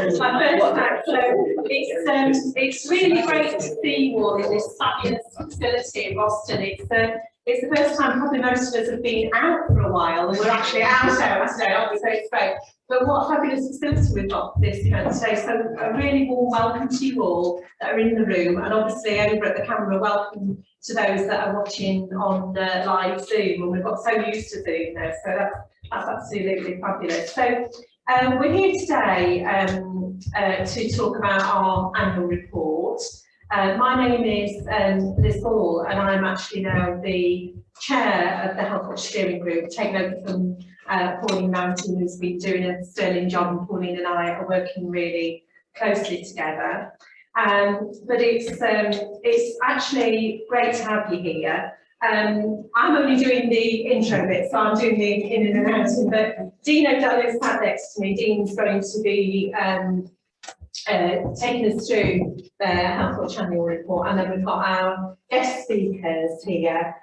It's my first time, so it's really great to see you all in this fabulous facility in Boston. It's the first time probably most of us have been out for a while, and we're actually out today, so it's great. But what a fabulous facility we've got this event today. So a really warm welcome to you all that are in the room, and obviously over at the camera, welcome to those that are watching on live Zoom. And we've got so used to Zoom now, so that's absolutely fabulous. So we're here today to talk about our annual report. My name is Liz Hall, and I'm actually now the chair of the Healthwatch Steering Group, taking over from Pauline Mountain, who's been doing a sterling job, and Pauline and I are working really closely together. But it's actually great to have you here. I'm only doing the intro bit, so I'm doing the in and out, but Dean Odell is sat next to me. Dean's going to be taking us through the Healthwatch annual report, and then we've got our guest speakers here,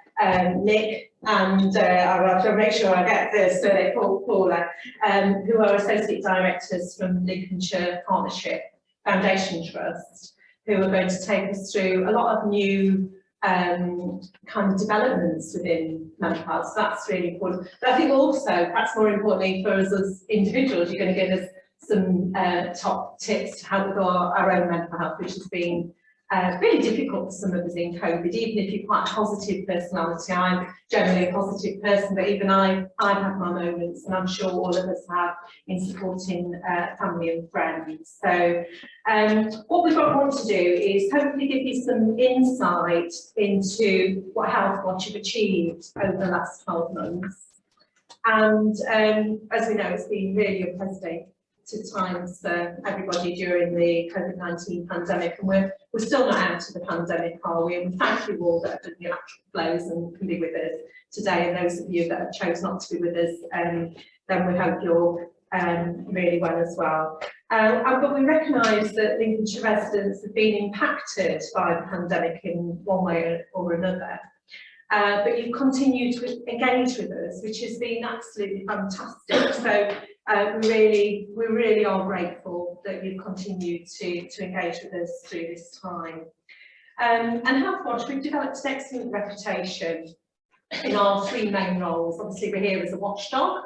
Nick and I'll have to make sure I get this, Paula, who are associate directors from Lincolnshire Partnership Foundation Trust, who are going to take us through a lot of new kind of developments within mental health. So that's really important. But I think also, perhaps more importantly for us as individuals, you're going to give us some top tips to help with our own mental health, which has been really difficult for some of us in COVID. Even if you're quite a positive personality, I'm generally a positive person, but even I've had my moments, and I'm sure all of us have, in supporting family and friends. So what we want to do is hopefully give you some insight into what Healthwatch have achieved over the last 12 months. And as we know, it's been really unprecedented times for everybody during the COVID-19 pandemic, and we're still not out of the pandemic, are we? And we thank you all that have done the electric flows and can be with us today, and those of you that have chose not to be with us, then we hope you're really well as well. But we recognise that Lincolnshire residents have been impacted by the pandemic in one way or another. But you've continued to engage with us, which has been absolutely fantastic. So we really are grateful that you've continued to engage with us through this time. And Healthwatch, we've developed an excellent reputation in our three main roles. Obviously, we're here as a watchdog.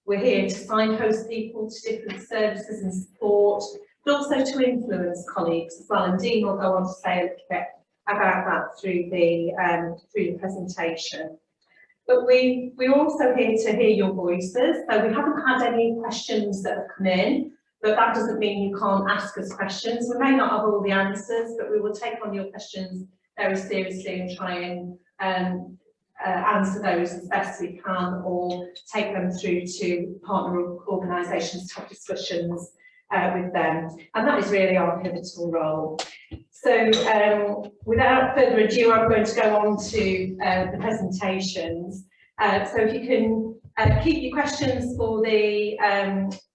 We're here to signpost people to different services and support, but also to influence colleagues as well. And Dean will go on to say a little bit about that through the presentation. But we're also here to hear your voices. So we haven't had any questions that have come in, but that doesn't mean you can't ask us questions. We may not have all the answers, but we will take on your questions very seriously and try and answer those as best we can, or take them through to partner organisations to have discussions with them. And that is really our pivotal role. So without further ado, I'm going to go on to the presentations. So if you can keep your questions for the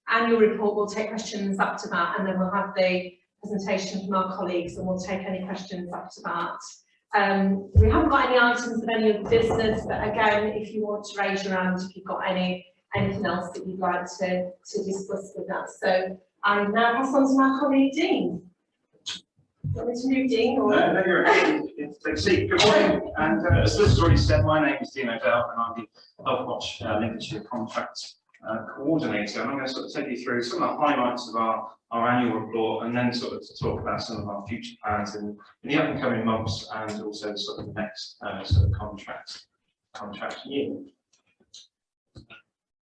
annual report, we'll take questions up to that, and then we'll have the presentation from our colleagues, and we'll take any questions up to that. We haven't got any items of any other business, but again, if you want to raise your hand, if you've got anything else that you'd like to discuss with us. So I now pass on to my colleague Dean. Do you want me to move, Dean? Or? No, you're okay. Take a seat. Good morning. And as Liz has already said, my name is Dean Odell, and I'm the Healthwatch Lincolnshire Contracts Coordinator. And I'm going to sort of take you through some of the highlights of our annual report, and then sort of to talk about some of our future plans in the up and coming months, and also sort of the next sort of contract year.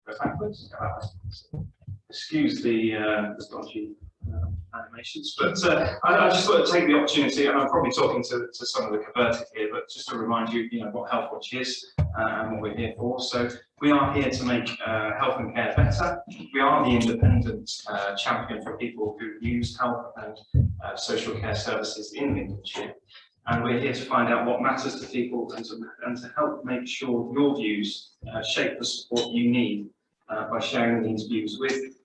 Go backwards. Excuse the dodgy animations, but I just thought to take the opportunity, and I'm probably talking to some of the converted here, but just to remind you, what Healthwatch is and what we're here for. So we are here to make health and care better. We are the independent champion for people who use health and social care services in Lincolnshire, and we're here to find out what matters to people and to help make sure your views shape the support you need by sharing these views with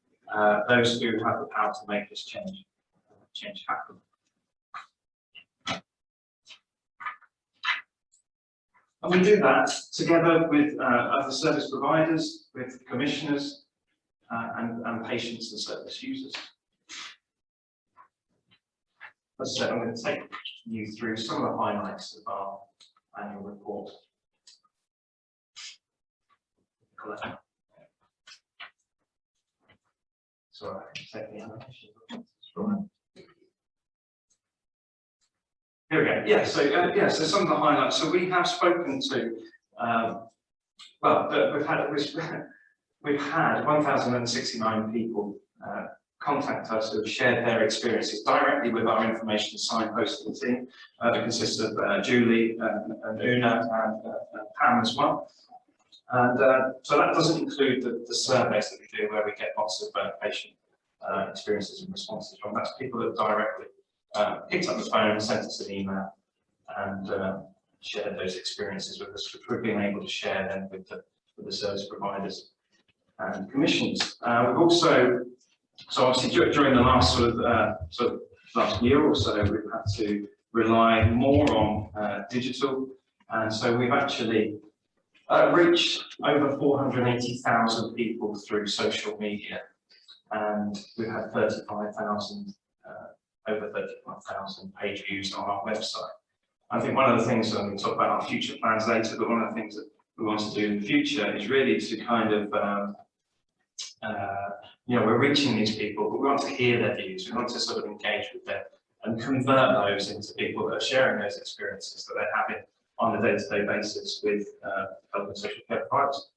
those who have the power to make this change happen. And we do that together with other service providers, with commissioners, and patients and service users. As I said, I'm going to take you through some of the highlights of our annual report. Sorry, I can take the animation. Here we go. Yeah, so some of the highlights. So we have spoken to, we've had 1,069 people contact us who have shared their experiences directly with our information signposting team. That consists of Julie and Una and Pam as well. And so that doesn't include the surveys that we do, where we get lots of patient experiences and responses from. That's people that directly picked up the phone, sent us an email, and shared those experiences with us, which we've been able to share then with the service providers and commissions. We've also, so obviously during the last sort of last year or so, we've had to rely more on digital, and so we've actually reached over 480,000 people through social media, and we've had over 35,000 page views on our website. I think one of the things, and we'll talk about our future plans later, but one of the things that we want to do in the future is really to kind of, we're reaching these people, but we want to hear their views. We want to sort of engage with them and convert those into people that are sharing those experiences that they're having on a day-to-day basis with health and social care providers.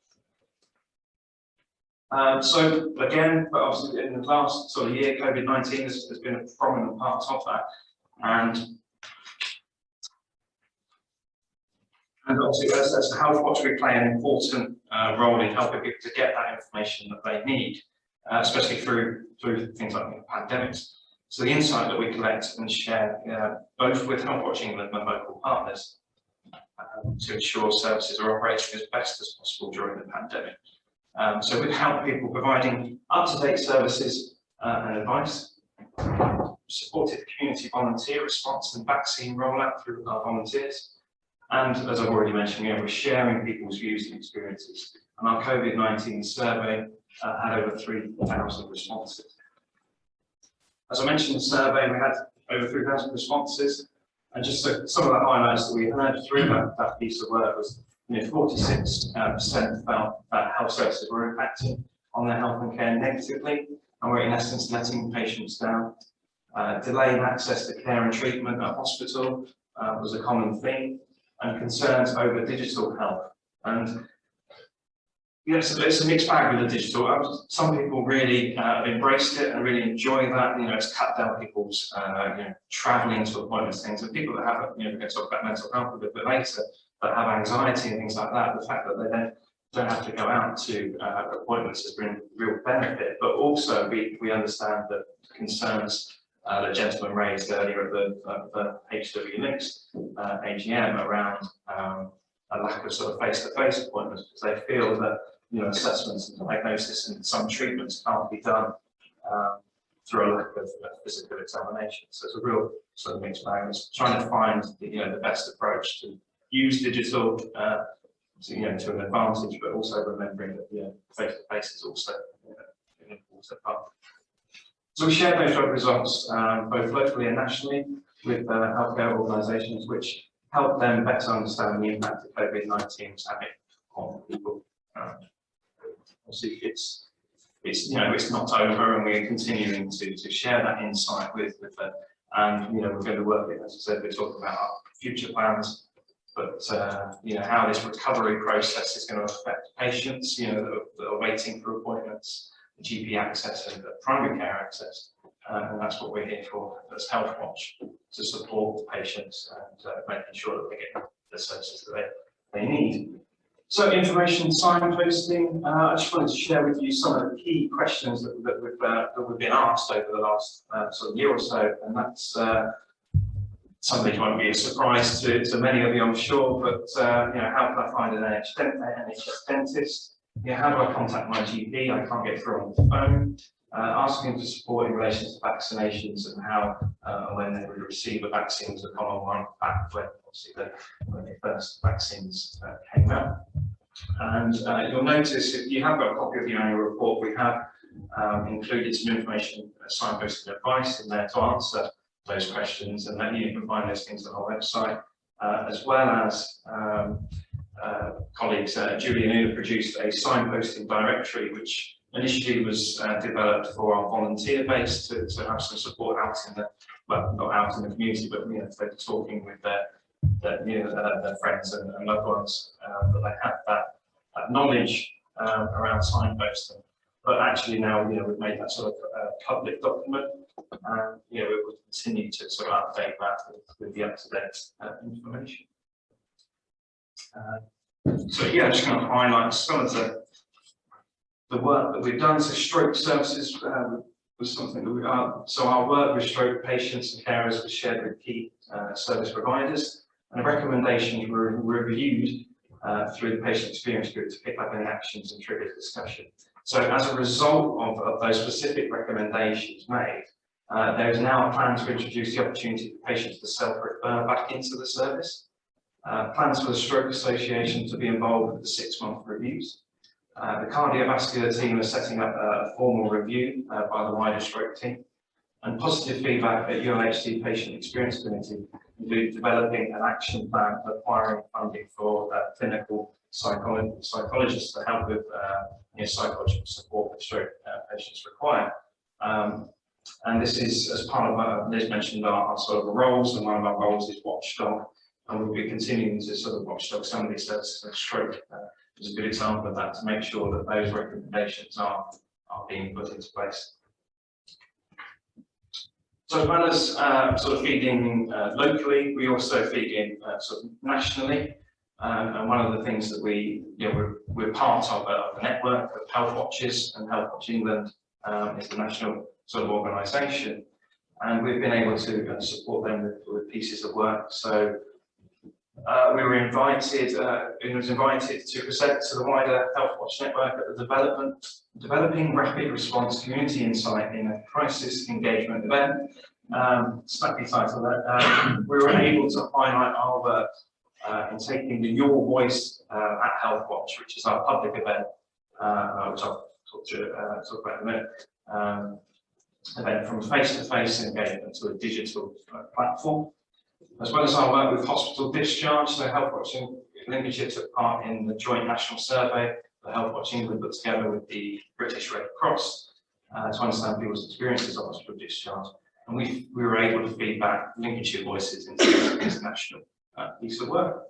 So again, but obviously in the last sort of year, COVID-19 has been a prominent part of that, and obviously as Healthwatch, we play an important role in helping people to get that information that they need, especially through things like pandemics. So the insight that we collect and share, both with Healthwatch England and local partners, to ensure services are operating as best as possible during the pandemic. So we've helped people providing up-to-date services and advice, supported community volunteer response and vaccine rollout through our volunteers. And as I've already mentioned, we're sharing people's views and experiences. And our COVID-19 survey had over 3,000 responses. As I mentioned in the survey, we had over 3,000 responses. And just some of the highlights that we heard through that piece of work was, 46% felt that health services were impacting on their health and care negatively, and were in essence letting patients down. Delaying access to care and treatment at hospital was a common theme, and concerns over digital health. And yes, it's a mixed bag with the digital. Some people really embraced it and really enjoy that. It's cut down people's travelling to appointments, things, and people that have, we're going to talk about mental health a bit later, that have anxiety and things like that. The fact that they then don't have to go out to appointments has been a real benefit. But also, we understand that concerns the gentleman raised earlier at the HW Links AGM around a lack of sort of face-to-face appointments, because they feel that assessments and diagnosis and some treatments can't be done through a lack of physical examination. So it's a real sort of mixed bag. It's trying to find the best approach to use digital to an advantage, but also remembering that face-to-face is also an important part. So we share those results both locally and nationally with healthcare organisations, which help them better understand the impact that COVID-19 is having on people. Obviously, it's not over, and we're continuing to share that insight with them. And we're going to work it, as I said, we're talking about our future plans, but how this recovery process is going to affect patients, that are waiting for appointments, GP access and primary care access, and that's what we're here for as Healthwatch, to support patients and making sure that they get the services that they need. So information signposting, I just wanted to share with you some of the key questions that we've been asked over the last sort of year or so, and that's something won't be a surprise to many of you, I'm sure, but how can I find an NHS dentist? How do I contact my GP? I can't get through on the phone. Asking for support in relation to vaccinations and how when they would receive a vaccines have gone on back when obviously when the first vaccines came out. And you'll notice if you have got a copy of the annual report, we have included some information, signposted advice in there to answer those questions, and then you can find those things on our website, as well as colleagues Julie and Una produced a signposting directory, which initially was developed for our volunteer base to have some support out in the, well, not out in the community, but they're talking with their friends and loved ones, but they have that knowledge around signposting. But actually now, we've made that sort of public document, and we will continue to sort of update that with the up-to-date information. So yeah, I'm just going to highlight some of the work that we've done. So stroke services was something that we are. So our work with stroke patients and carers was shared with key service providers, and the recommendations were reviewed through the patient experience group to pick up any actions and trigger discussion. So as a result of those specific recommendations made, there is now a plan to introduce the opportunity for patients to self-refer back into the service. Plans for the Stroke Association to be involved with the 6-month reviews. The cardiovascular team are setting up a formal review by the wider stroke team. And positive feedback at ULHC Patient Experience Committee include developing an action plan for acquiring funding for clinical psychologists to help with psychological support that stroke patients require. And this is as part of Liz mentioned our sort of roles, and one of our roles is watchdog, and we'll be continuing to sort of watchdog some of these services. Stroke is a good example of that, to make sure that those recommendations are being put into place. So as well as sort of feeding locally, we also feed in sort of nationally. And one of the things that we're part of the network of Healthwatches, and Healthwatch England is the national sort of organisation, and we've been able to support them with pieces of work. So we were invited, to present to the wider Healthwatch network at the Developing Rapid Response Community Insight in a Crisis Engagement event. Snappy title there. We were able to highlight our work in taking the Your Voice at Healthwatch, which is our public event, which I'll talk about in a minute, event from face-to-face engagement to a digital platform. As well as our work with hospital discharge, so Healthwatch Lincolnshire took part in the joint national survey that Healthwatch England put together with the British Red Cross to understand people's experiences of hospital discharge. And we were able to feed back Lincolnshire voices into this international piece of work.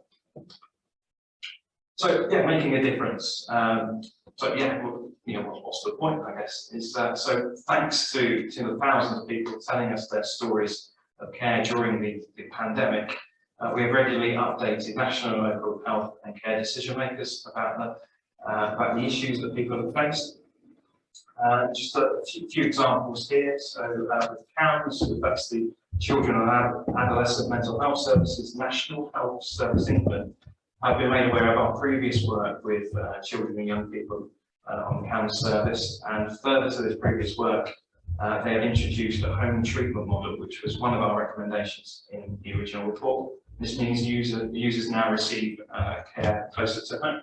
So yeah, making a difference. So yeah, what's the point, I guess, is that, so thanks to the thousands of people telling us their stories of care during the pandemic, we have regularly updated national and local health and care decision makers about the issues that people have faced. Just a few examples here. So with CAMS, that's the Children and Adolescent Mental Health Services National Health Service England. I've been made aware of our previous work with children and young people on the CAMS service, and further to this previous work, they have introduced a home treatment model, which was one of our recommendations in the original report. This means users now receive care closer to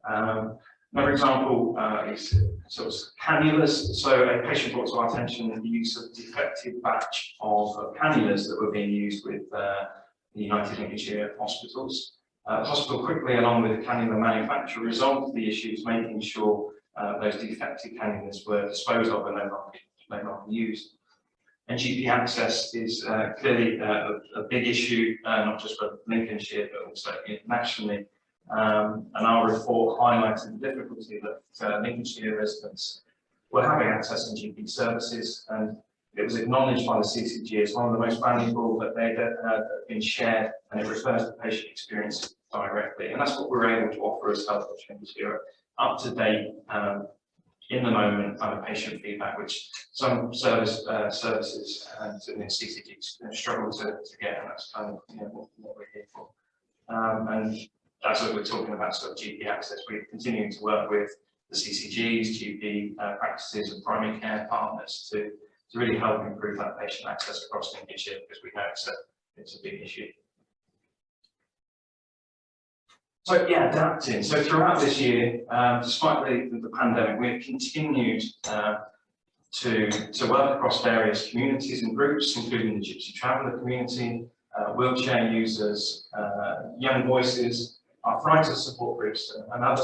home. Another example is sort of cannulas. So a patient brought to our attention the use of defective batch of cannulas that were being used with the United Lincolnshire hospitals. The hospital quickly, along with the cannula manufacturer, resolved the issues, making sure those defective cannulas were disposed of and no longer used. And GP access is clearly a big issue, not just for Lincolnshire, but also nationally. And our report highlighted the difficulty that Lincolnshire residents were having access to GP services, and it was acknowledged by the CCG as one of the most valuable that they had been shared, and it refers to patient experience directly. And that's what we're able to offer as Healthwatch Lincolnshire, up to date, in the moment kind of patient feedback, which some services and CCGs struggle to get, and that's kind of what we're here for. And that's what we're talking about, sort of GP access. We're continuing to work with the CCGs, GP practices and primary care partners to really help improve that patient access across Lincolnshire, because we know it's a big issue. So yeah, adapting. So throughout this year, despite the pandemic, we've continued to work across various communities and groups, including the Gypsy Traveller community, wheelchair users, young voices, arthritis support groups, and other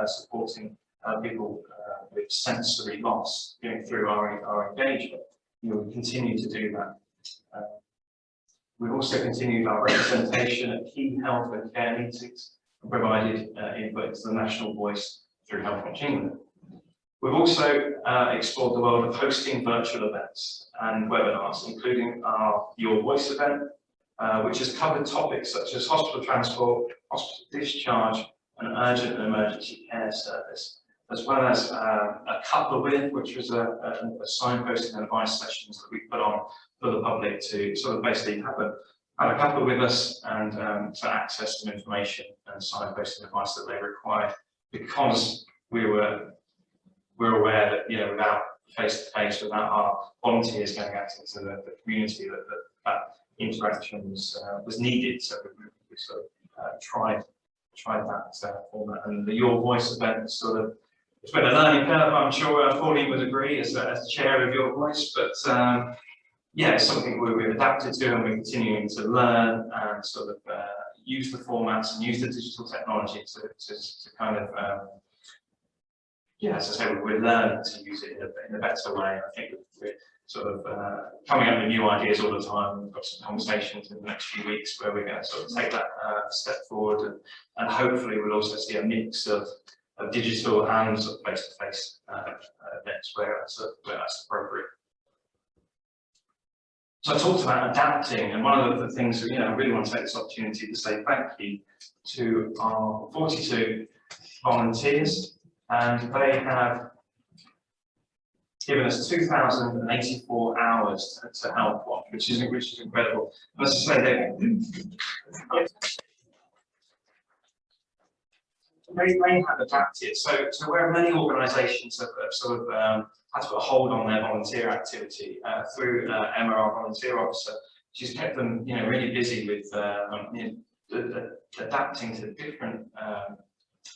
supporting people with sensory loss going through our engagement. We will continue to do that. We've also continued our representation at key health and care meetings and provided input into the national voice through Healthwatch England. We've also explored the world of hosting virtual events and webinars, including our Your Voice event, which has covered topics such as hospital transport, hospital discharge, and urgent and emergency care service, as well as a couple with, which was a signposting and advice sessions that we put on for the public to sort of basically have a couple with us and to access some information and signposting advice that they required, because we're aware that, you know, without face-to-face, without our volunteers going out into the community, that interaction was needed. So we sort of tried that format, and the Your Voice event sort of, it's been a learning curve, I'm sure Pauline would agree, as chair of Your Voice, but yeah, it's something we've adapted to, and we're continuing to learn and sort of use the formats and use the digital technology to kind of yeah, as I say, we're learning to use it in a better way. I think we're sort of coming up with new ideas all the time. We've got some conversations in the next few weeks where we're going to sort of take that step forward, and hopefully we'll also see a mix of digital and sort of face-to-face events where that's appropriate. So I talked about adapting, and one of the things that, you know, I really want to take this opportunity to say thank you to our 42 volunteers, and they have given us 2,084 hours to Healthwatch, which is incredible. And as I say, they have adapted. So where many organisations have sort of had to put a hold on their volunteer activity through Emma, our volunteer officer, she's kept them, you know, really busy with you know, adapting to different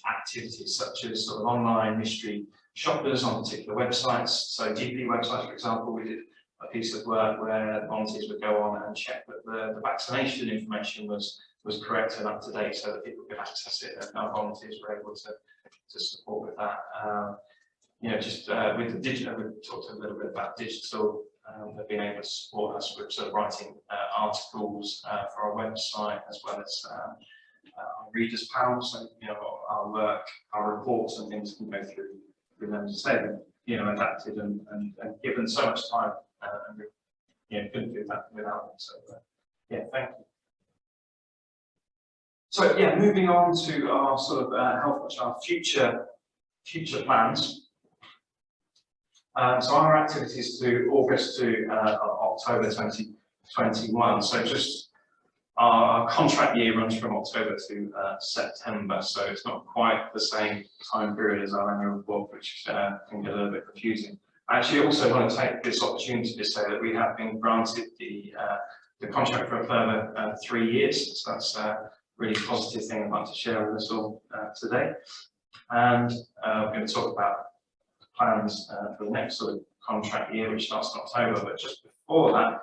activities, such as sort of online mystery shoppers on particular websites. So GP websites, for example, we did a piece of work where volunteers would go on and check that the vaccination information was correct and up to date, so that people could access it, and our volunteers were able to support with that. You know, just with the digital, we talked a little bit about digital. They've been able to support us with sort of writing articles for our website, as well as our readers panel. So, you know, our work, our reports and things can go through them. To say that, you know, adapted and given so much time, and we, you know, couldn't do that without them. So yeah, thank you. So yeah, moving on to our sort of Healthwatch, our future plans. So our activities to August to October 2021. So just our contract year runs from October to September, so it's not quite the same time period as our annual report, which can get a little bit confusing. I actually also want to take this opportunity to say that we have been granted the contract for a further 3 years. So that's a really positive thing I'd like to share with us all today. And we're going to talk about plans for the next sort of contract year, which starts in October. But just before that,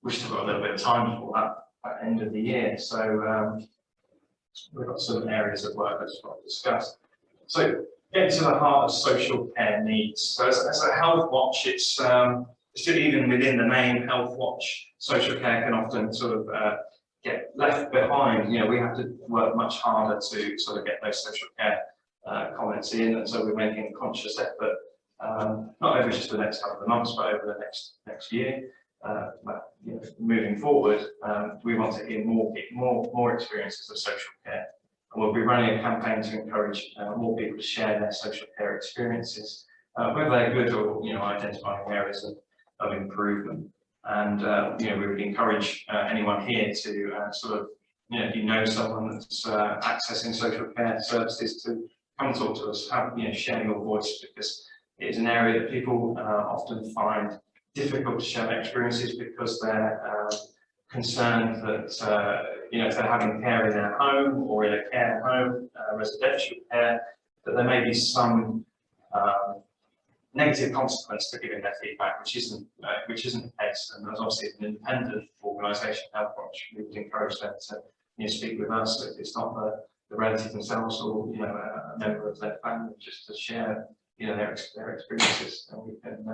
we've still got a little bit of time before that end of the year. So we've got some areas of work that's not discussed. So get to the heart of social care needs. So as a Healthwatch, it's still even within the name Healthwatch, social care can often sort of get left behind. You know, we have to work much harder to sort of get those social care comments in, and so we're making a conscious effort, not over just the next couple of months, but over the next year. But, you know, moving forward, we want to hear more experiences of social care, and we'll be running a campaign to encourage more people to share their social care experiences, whether they're good or, you know, identifying areas of improvement. And you know, we would encourage anyone here to sort of, you know, if you know someone that's accessing social care services, to come and talk to us, you know, share your voice, because it is an area that people often find difficult to share their experiences, because they're concerned that, you know, if they're having care in their home or in a care home, residential care, that there may be some negative consequence to giving their feedback, which isn't the case. And as obviously an independent organisation, Healthwatch, we would encourage them to speak with us if it's not the relative themselves or a member of their family, just to share their experiences, and we can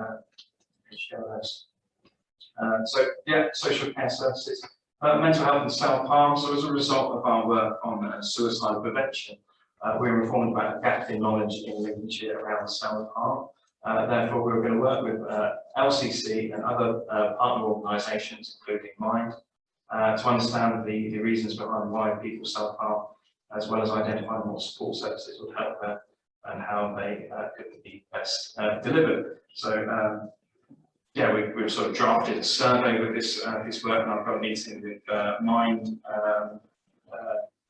share those. So yeah, social care services, mental health and self-harm. So as a result of our work on suicide prevention, we're informed about a gap in knowledge in Lincolnshire around self-harm. Therefore, we're going to work with LCC and other partner organisations, including Mind, to understand the reasons behind why people self-harm, as well as identifying what support services would help them and how they could be best delivered. So, yeah, we've sort of drafted a survey with this work, and I've got a meeting with Mind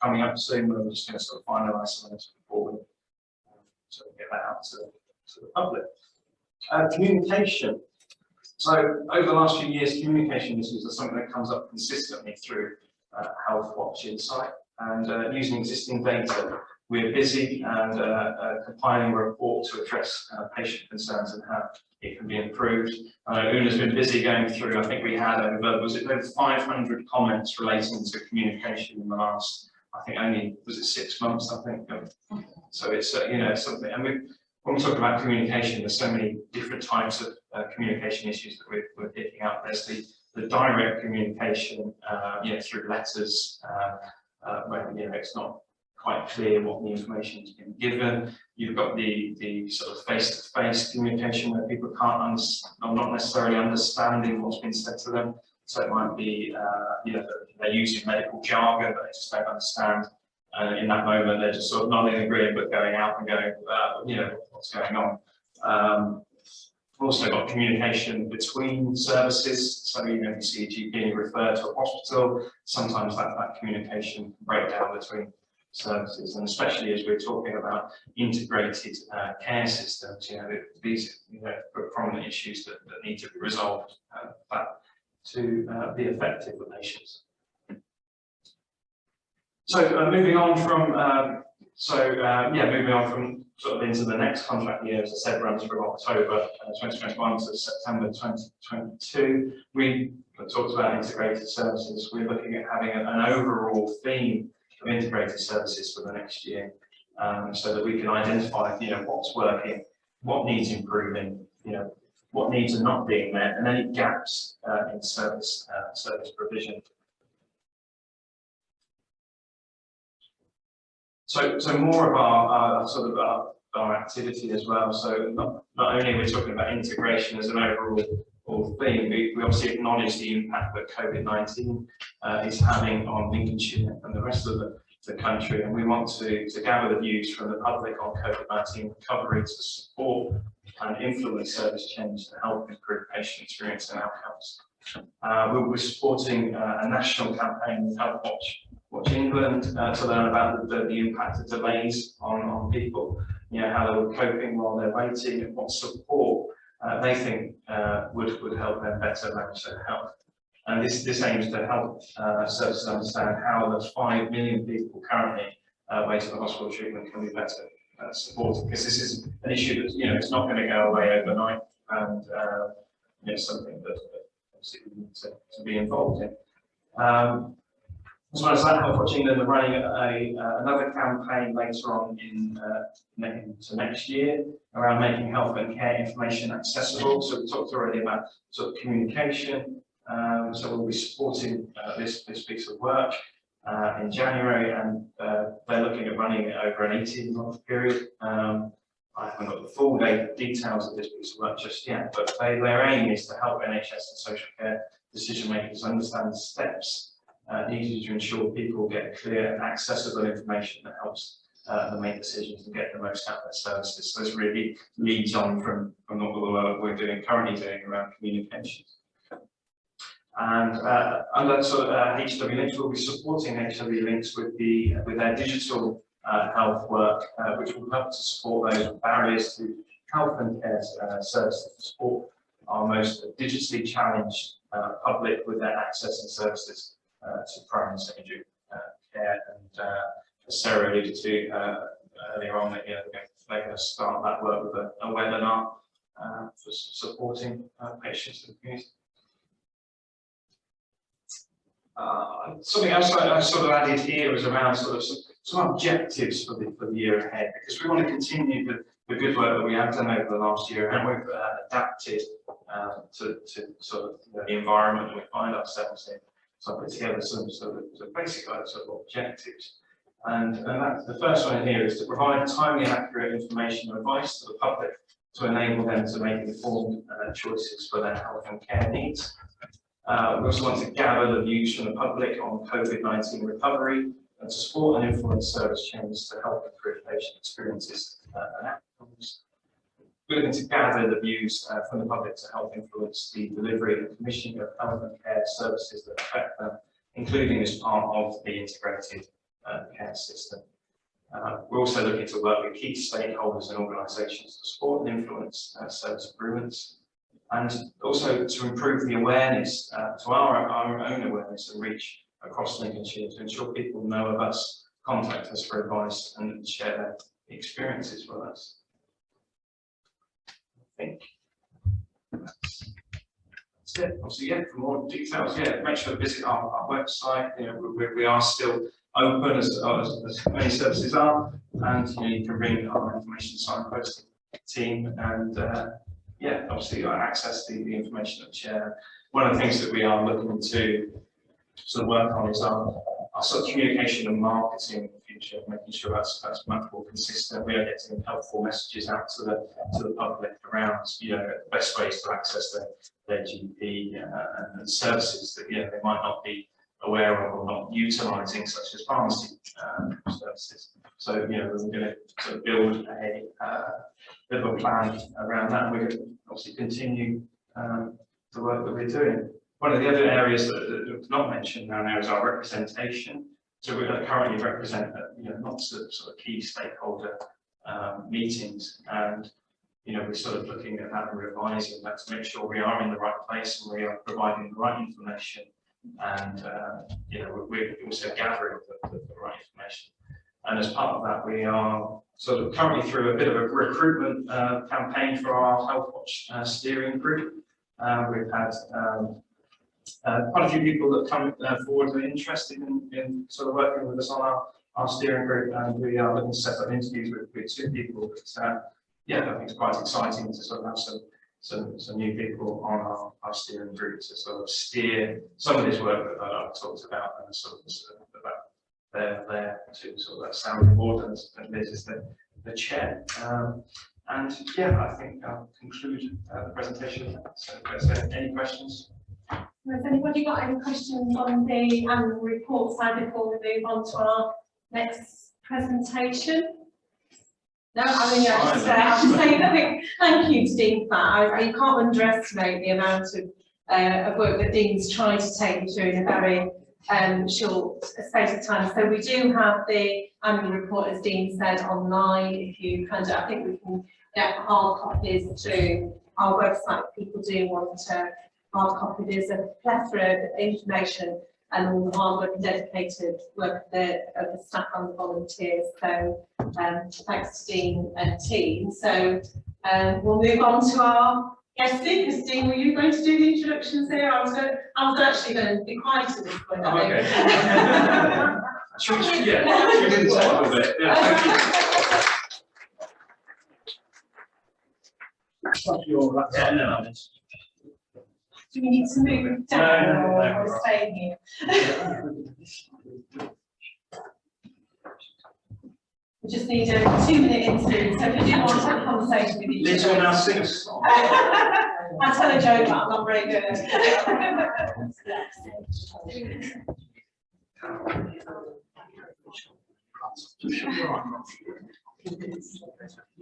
coming up soon, where we're just going to sort of finalise some of this before we sort of get that out to the public. Communication. So over the last few years, communication issues are something that comes up consistently through Healthwatch Insight, and using existing data, we're busy and compiling a report to address patient concerns and how it can be improved. Una's been busy going through, I think we had over 500 comments relating to communication in the last, I think only, was it 6 months, I think. So it's, something, and when we talk about communication, there's so many different types of communication issues that we're picking up. There's the direct communication, through letters, where it's not quite clear what the information has been given. You've got the sort of face-to-face communication where people are not necessarily understanding what's been said to them. So it might be, they're using medical jargon, but they just don't understand. In that moment, they're just sort of nodding and agreeing, but going out and going, what's going on. Also got communication between services. So, you see a GP and you refer to a hospital. Sometimes that communication can break down between services, and especially as we're talking about integrated care systems, these prominent issues that need to be resolved to be effective for patients. So moving on from sort of into the next contract year, as I said, runs from October 2021 to September 2022. We talked about integrated services. We're looking at having an overall theme of integrated services for the next year, so that we can identify, what's working, what needs improving, what needs are not being met, and any gaps in service provision. So more of our activity as well. So not only are we talking about integration as an overall theme, we obviously acknowledge the impact that COVID-19 is having on Lincolnshire and the rest of the country, and we want to gather the views from the public on COVID-19 recovery to support and influence service change to help improve patient experience and outcomes. We're supporting a national campaign with Healthwatch England to learn about the impact of delays on people, how they were coping while they're waiting, and what support they think would help them better manage their health. And this aims to help services understand how the 5 million people currently waiting for hospital treatment can be better supported, because this is an issue that it's not going to go away overnight, and something that obviously we need to be involved in. As well as that, Healthwatch England are running another campaign later on into next year around making health and care information accessible. So we talked already about sort of communication. So we'll be supporting this piece of work in January, and they're looking at running it over an 18-month period. I haven't got the full details of this piece of work just yet, but their aim is to help NHS and social care decision makers understand the steps needed to ensure people get clear and accessible information that helps them make decisions and get the most out of their services. So this really leads on from what the work we're currently doing around communications. And under sort of HW Links, we'll be supporting HW Links with their digital health work, which will help to support those barriers to health and care services, to support our most digitally challenged public with their access and services to primary and secondary care. And as Sarah alluded to earlier on, that they're going to start that work with a webinar for supporting patients in the community. Something else I sort of added here is around sort of some objectives for the year ahead, because we want to continue the good work that we have done over the last year, and we've adapted to sort of the environment that we find ourselves in. So I put together some basic sort of objectives. And that's, the first one here is to provide timely and accurate information and advice to the public to enable them to make informed choices for their health and care needs. We also want to gather the views from the public on COVID-19 recovery and to support and influence service changes to help improve patient experiences and outcomes. We're looking to gather the views from the public to help influence the delivery and commissioning of health and care services that affect them, including as part of the integrated care system. We're also looking to work with key stakeholders and organisations to support and influence service improvements, and also to improve the awareness, to our own awareness and reach across Lincolnshire, to ensure people know of us, contact us for advice and share their experiences with us. I think that's it. Obviously, yeah, for more details, yeah, make sure to visit our website. You know, we are still open as many services are, and you know, you can ring our information signposting team and yeah, obviously access the information that we share. One of the things that we are looking to sort of work on is our sort of communication and marketing in the future, making sure that's much more consistent. We are getting helpful messages out to the public around, you know, the best ways to access their GP and services that, you know, they might not be aware of or not utilising, such as pharmacy services. So, you know, we're going to sort of build a bit of a plan around that. We're going to obviously continue the work that we're doing. One of the other areas that was not mentioned now is our representation. So we currently represent, you know, lots of sort of key stakeholder meetings, and you know, we're sort of looking at that and revising that to make sure we are in the right place and we are providing the right information, and you know, we're also gathering the right information. And as part of that, we are sort of currently through a bit of a recruitment campaign for our Healthwatch Steering Group. We've had quite a few people that come forward who are interested in sort of working with us on our steering group, and we are looking to set up interviews with 2 people. But yeah, I think it's quite exciting to sort of have some new people on our steering group to sort of steer some of this work that I've talked about, and sort of about there to sort of that sounding board, and Liz is the chair. And yeah, I think I'll conclude the presentation. So if there's any questions. Has anybody got any questions on the annual report side before we move on to our next presentation? No, I mean, I just say nothing. Thank you to Dean for that. You can't underestimate the amount of work that Dean's trying to take you through in a very short space of time. So we do have the annual report, as Dean said, online. If you kind of, I think we can get hard copies to our website if people do want to hard copy. There's a plethora of information and all the hard work and dedicated work of the staff and the volunteers. So thanks to Dean and team. So we'll move on to our guest speakers. Dean, were you going to do the introductions here? I was actually going to be quiet at this point. Oh, okay. Yeah, we didn't talk a bit. Yeah, no. Do we need to move down or stay here? We just need a 2-minute interlude, so if you do want to have a conversation with each other. Liz will now sing a song. I tell a joke, but I'm not very good. Yeah,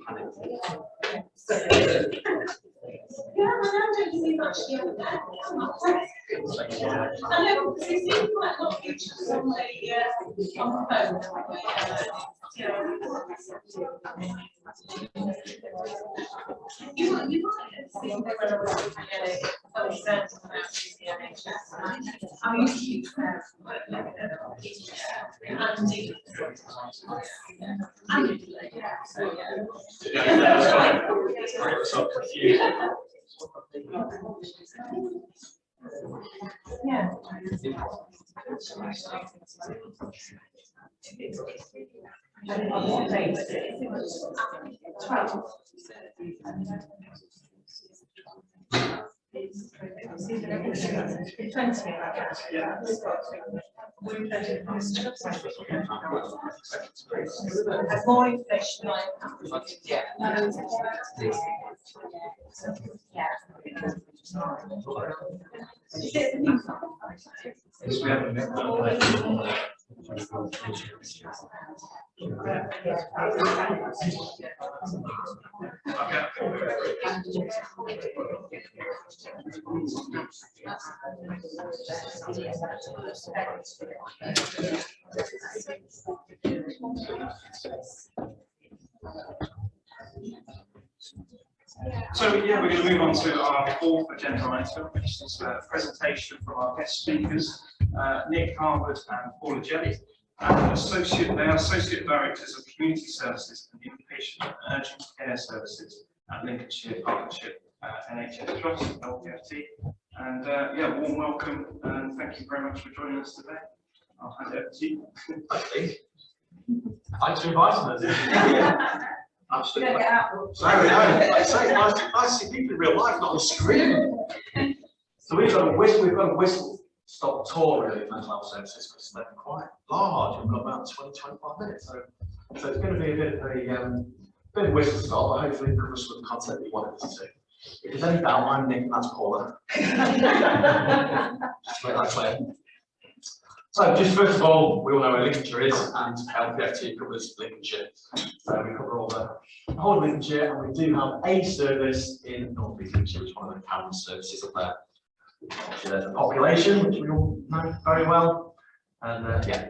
I don't see much here. I know, because you seem quite a lot of pictures on the phone. You might have seen when I was looking at it, about the NHS. I'm used to So confused. Yeah. More information. Yeah. Yes, we have a So yeah, we're going to move on to our fourth agenda item, which is a presentation from our guest speakers, Nick Harwood and Paula Jelly. They are Associate Directors of Community Services and Inpatient and Urgent Care Services at Lincolnshire Partnership NHS Trust, LPFT. And yeah, warm welcome and thank you very much for joining us today. I'll hand it over to you. Thanks for inviting us. Absolutely. Get out. No, I say nice to see people in real life, not on the screen. So we've got a whistle stop tour really of mental health services because they're quite large. We've got about 20-25 minutes, so it's going to be a bit of whistle stop, but hopefully cover some of the content you wanted us to. If there's any doubt, I'm Nick and that's Paula. Just to make that clear. So just first of all, we all know where Lincolnshire is, and LPFT covers Lincolnshire. So we cover all the whole of Lincolnshire, and we do have a service in North East Lincolnshire, which is one of the town services up there. Obviously, there's the population, which we all know very well, and yeah,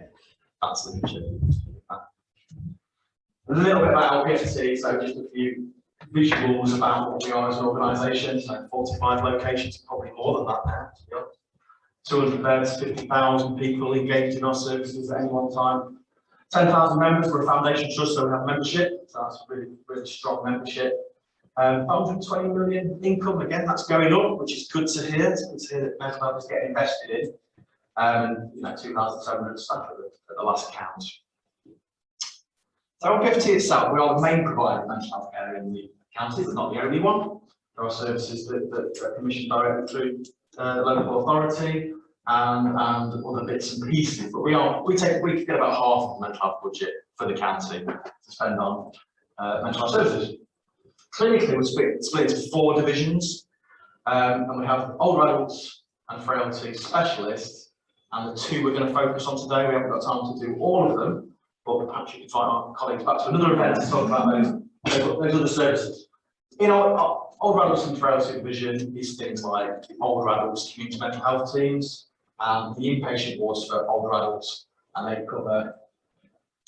that's Lincolnshire. A little bit about LPFT, so just a few visuals about what we are as an organisation. So 45 locations, probably more than that now. Yeah. 200 beds, 50,000 people engaged in our services at any one time. 10,000 members. We're a foundation trust, so we have membership. So that's a really, really strong membership. 120 million income. Again, that's going up, which is good to hear. It's good to hear that mental health is getting invested in. You know, 2,700 staff at the last count. So LPFT itself, we are the main provider of mental health care in the county, but not the only one. There are services that are commissioned directly through the local authority and other bits and pieces. But we get about half of the mental health budget for the county to spend on mental health services. Clinically, we're split into 4 divisions, and we have older adults and frailty specialists, and the 2 we're going to focus on today. We haven't got time to do all of them, but perhaps you can find our colleagues back to another event to talk about those other services. In our older adults and frailty division is things like the older adults community mental health teams and the inpatient wards for older adults, and they cover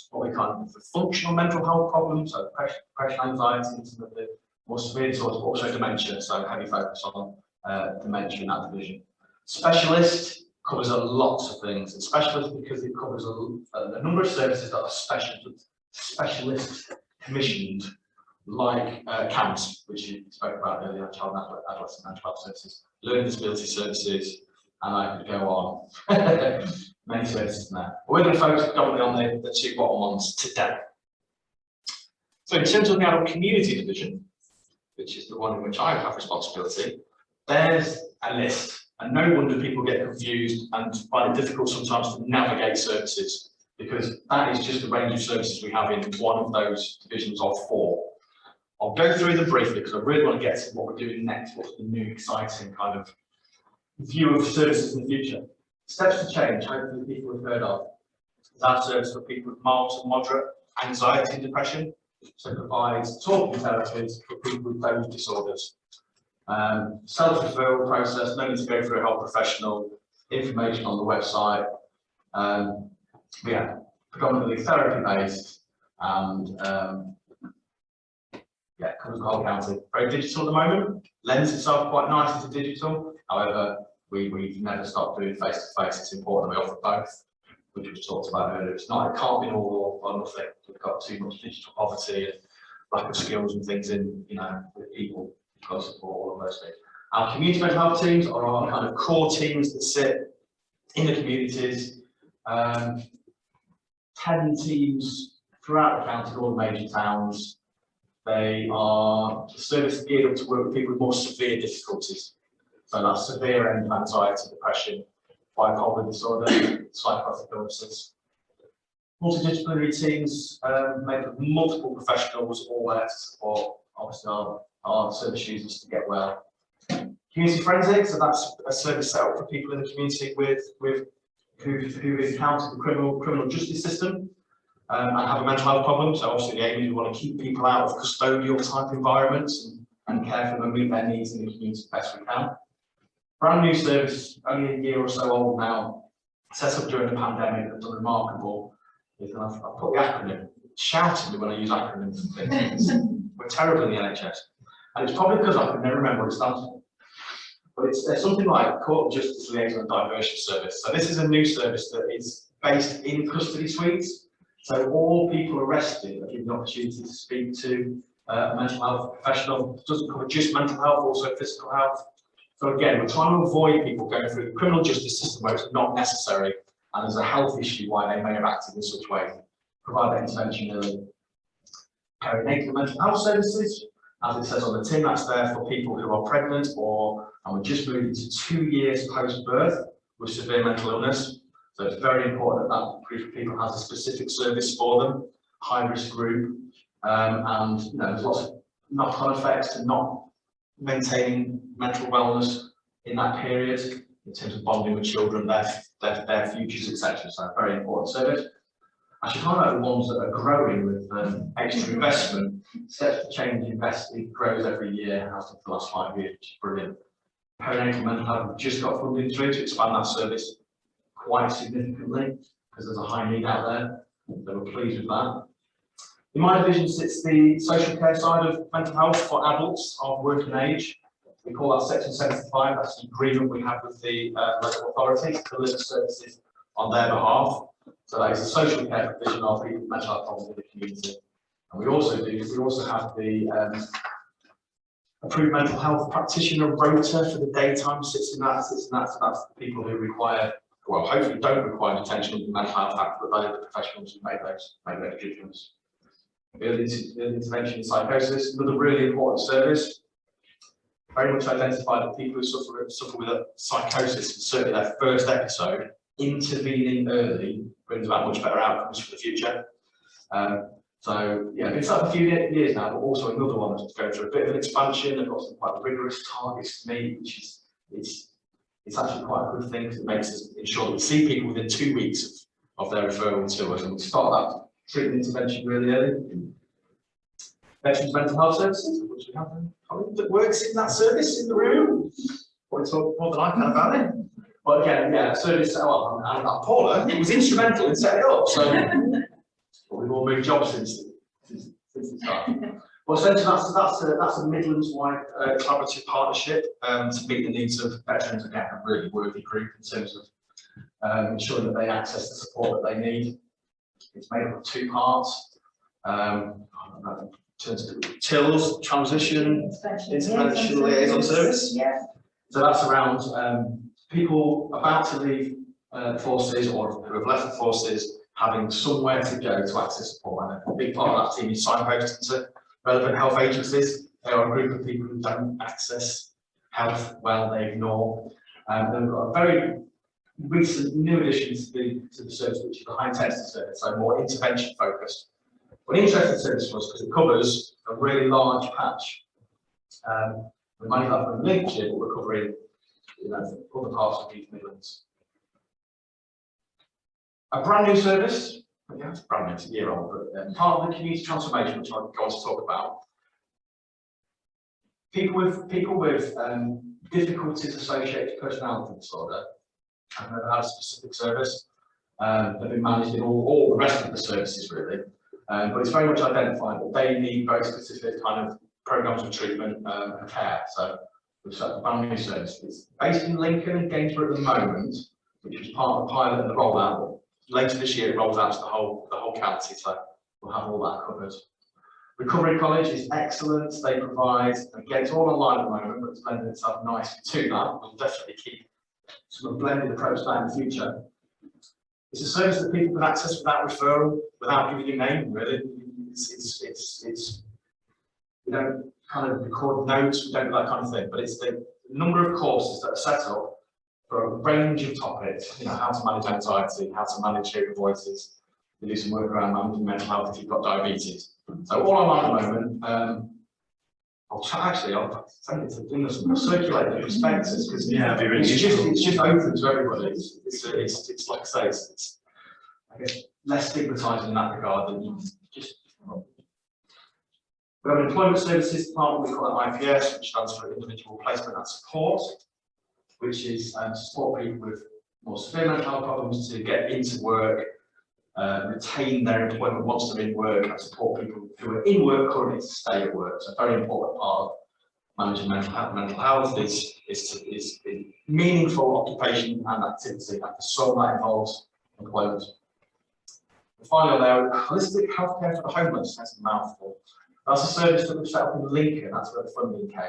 what we call functional mental health problems, so depression, anxiety, and some of the more severe disorders, but also dementia, so heavy focus on dementia in that division. Specialist covers a lot of things, and specialist because it covers a number of services that are specialist commissioned, like CAMS, which you spoke about earlier, child and adolescent mental health services, learning disability services, and I could go on. Many services in there. But we're going to focus predominantly on the 2 bottom ones today. So in terms of the adult community division, which is the one in which I have responsibility, there's a list, and no wonder people get confused and find it difficult sometimes to navigate services, because that is just the range of services we have in one of those divisions of 4. I'll go through them briefly because I really want to get to what we're doing next, what's the new exciting kind of view of services in the future. Steps to change, hopefully people have heard of. It's our service for people with mild to moderate anxiety and depression. So it provides talking therapies for people with those disorders. Self-referral process, no need to go through a health professional, information on the website. Yeah, predominantly therapy-based and yeah, covers the whole county. Very digital at the moment, lends itself quite nicely to digital. However, we've never stopped doing face-to-face. It's important that we offer both, which was talked about earlier. It can't be all or nothing. We've got too much digital poverty and lack of skills and things in, with people, close support, all of those things. Our community mental health teams are our kind of core teams that sit in the communities. 10 teams throughout the county, all the major towns. They are the service geared up to work with people with more severe difficulties. So that's severe end of anxiety, depression, bipolar disorder, psychotic illnesses. Multidisciplinary teams made up of multiple professionals, all there to support, obviously, our service users to get well. Community forensics, so that's a service set up for people in the community who've encountered the criminal justice system and have a mental health problem. So obviously the aim is we want to keep people out of custodial type environments and care for them and meet their needs in the community best we can. Brand new service, only a year or so old now, set up during the pandemic, that's remarkable. I've put the acronym, shout at me when I use acronyms and things. We're terrible in the NHS. And it's probably because I can never remember what it stands for. But it's something like Court of Justice Liaison and Diversion Service. So this is a new service that is based in custody suites. So all people arrested are given the opportunity to speak to a mental health professional. It doesn't cover just mental health, also physical health. So again, we're trying to avoid people going through the criminal justice system where it's not necessary and there's a health issue why they may have acted in such ways. Provide that intervention early. Perinatal mental health services, as it says on the tin, that's there for people who are pregnant and we're just moving to 2 years post-birth with severe mental illness. So it's very important that that group of people has a specific service for them, high-risk group, and there's lots of knock-on effects to not maintaining mental wellness in that period in terms of bonding with children, their futures, etc. So a very important service. I should highlight the ones that are growing with extra investment. Steps to Change Investing grows every year, has for the last 5 years, which is brilliant. Perinatal mental health, we've just got funding through to expand that service quite significantly because there's a high need out there. So we're pleased with that. In my division sits the social care side of mental health for adults of working age. We call that Section 75. That's the agreement we have with the local authority to deliver services on their behalf. So that is a social care provision of people with mental health problems in the community. And we also have the approved mental health practitioner rota for the daytime sits in that. So that's the people who require, well, hopefully don't require detention under the Mental Health Act, but they are the professionals who make those judgments. Early intervention in psychosis, another really important service. Very much identified that people who suffer with a psychosis, and certainly their first episode, intervening early brings about much better outcomes for the future. So yeah, been set up a few years now, but also another one that's going through a bit of an expansion. They've got some quite rigorous targets to meet, which is it's actually quite a good thing because it makes us ensure that we see people within 2 weeks of their referral to us, and we start that treatment intervention really early. Veterans Mental Health Services, which we have a colleague that works in that service in the room. Probably talk more than I can about it. But again, yeah, service set up, and Paula was instrumental in setting it up. So we've all moved jobs since the start. Well, essentially, that's a Midlands-wide collaborative partnership to meet the needs of veterans. Again, a really worthy group in terms of ensuring that they access the support that they need. It's made up of 2 parts. In terms of TILS, Transition, Intervention Liaison Service. Yeah. So that's around people about to leave the forces or who have left the forces having somewhere to go to access support. And a big part of that team is signposted to relevant health agencies. They are a group of people who don't access health well, they ignore. And we've got a very recent new addition to the service, which is the high intensity service, so more intervention focused. But an interesting service for us because it covers a really large patch. We might have from Lincolnshire, but we're covering other parts of the Midlands. A brand new service, yeah, it's brand new, it's a year old, but part of the community transformation, which I'm going to talk about. People with difficulties associated with personality disorder have never had a specific service. They've been managed in all the rest of the services really, but it's very much identified that they need very specific kind of programs of treatment and care. So we've set up a brand new service. It's based in Lincoln and Gainsborough at the moment, which was part of the pilot and the rollout. Later this year, it rolls out to the whole county, so we'll have all that covered. Recovery College is excellent. They provide, again, it's all online at the moment, but it's lending itself nicely to that. We'll definitely keep sort of blended approach to that in the future. It's a service that people can access without referral, without giving your name, really. We don't kind of record notes, we don't do that kind of thing, but it's the number of courses that are set up for a range of topics, you know, how to manage anxiety, how to manage hearing voices. We do some work around managing mental health if you've got diabetes. So all online at the moment, I'll send it to Dingus and circulate the prospectus because it's just open to everybody. It's like I say, it's I guess less stigmatising in that regard than you just. We have an employment services department, we call it IPS, which stands for individual placement and support, which is to support people with more severe mental health problems to get into work, retain their employment once they're in work, and support people who are in work currently to stay at work. So a very important part of managing mental health is meaningful occupation and activity, and for some that involves employment. And finally, there, holistic healthcare for the homeless. That's a mouthful. That's a service that we've set up in Lincoln. That's where the funding came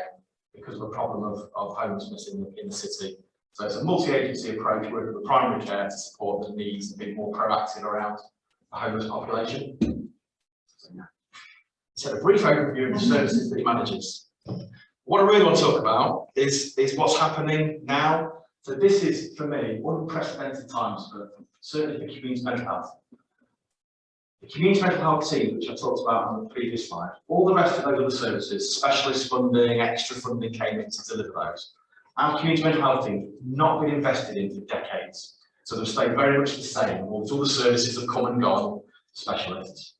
because of a problem of homelessness in the city. So it's a multi-agency approach working with primary care to support the needs and be more proactive around the homeless population. So, yeah. So a brief overview of the services that he manages. What I really want to talk about is what's happening now. So this is, for me, unprecedented times, certainly for community mental health. The community mental health team, which I talked about on the previous slide, all the rest of those other services, specialist funding, extra funding came in to deliver those. Our community mental health team has not been invested in for decades. So they've stayed very much the same. All the services have come and gone, specialists.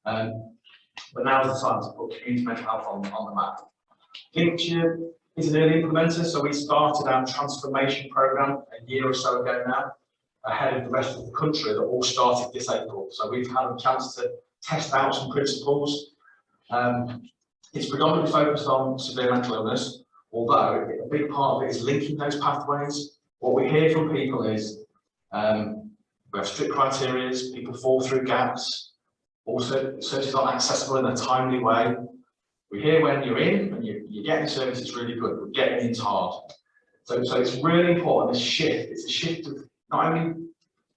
But now is the time to put community mental health on the map. Lincolnshire is an early implementer, so we started our transformation programme a year or so ago now, ahead of the rest of the country that all started this April. So we've had a chance to test out some principles. It's predominantly focused on severe mental illness, although a big part of it is linking those pathways. What we hear from people is we have strict criteria, people fall through gaps, also services aren't accessible in a timely way. We hear when you're in and you're getting service, it's really good, but getting in's hard. So it's really important, this shift, it's a shift of not only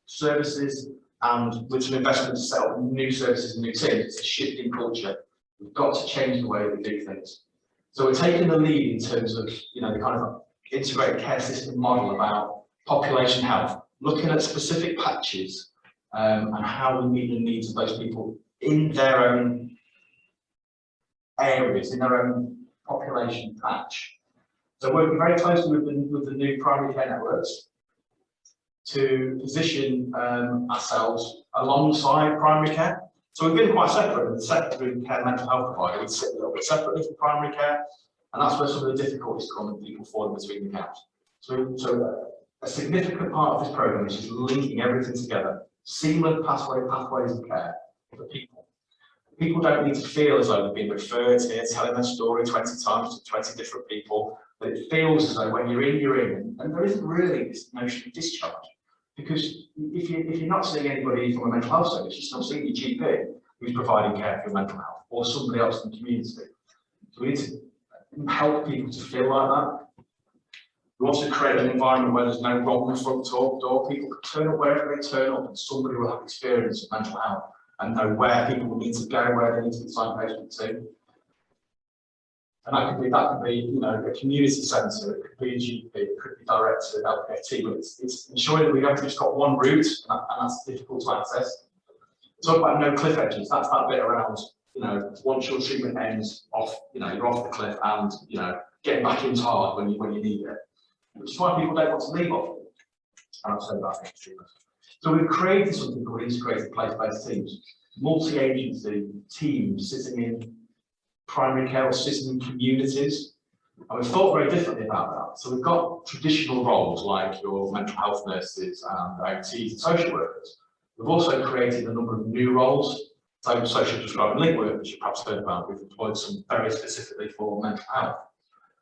services and with some investment to set up new services and new teams, it's a shift in culture. We've got to change the way we do things. So we're taking the lead in terms of, you know, the kind of integrated care system model about population health, looking at specific patches and how we meet the needs of those people in their own areas, in their own population patch. So working very closely with the new primary care networks to position ourselves alongside primary care. So we've been quite separate in the secondary care mental health provider. We sit a little bit separately from primary care, and that's where some of the difficulties come and people fall in between the gaps. So a significant part of this programme is just linking everything together, seamless pathways of care for people. People don't need to feel as though they've been referred here, telling their story 20 times to 20 different people, but it feels as though when you're in, and there isn't really this notion of discharge. Because if you're not seeing anybody from a mental health service, you're still seeing your GP who's providing care for your mental health, or somebody else in the community. So we need to help people to feel like that. We want to create an environment where there's no wrong front door. People can turn up wherever they turn up, and somebody will have experience of mental health and know where people need to go, where they need to be signposted to. And that could be, you know, a community centre, it could be a GP, it could be direct to LPFT, but it's ensuring that we haven't just got one route, and that's difficult to access. Talk about no cliff edges, that's that bit around, you know, once your treatment ends off, you know, you're off the cliff, and, you know, getting back in's hard when you need it. Which is why people don't want to leave off. And I've said that next treatment. So we've created something called integrated place-based teams, multi-agency teams sitting in primary care or sitting in communities, and we've thought very differently about that. So we've got traditional roles like your mental health nurses and OTs and social workers. We've also created a number of new roles, so social prescribing link work, which you've perhaps heard about. We've employed some very specifically for mental health.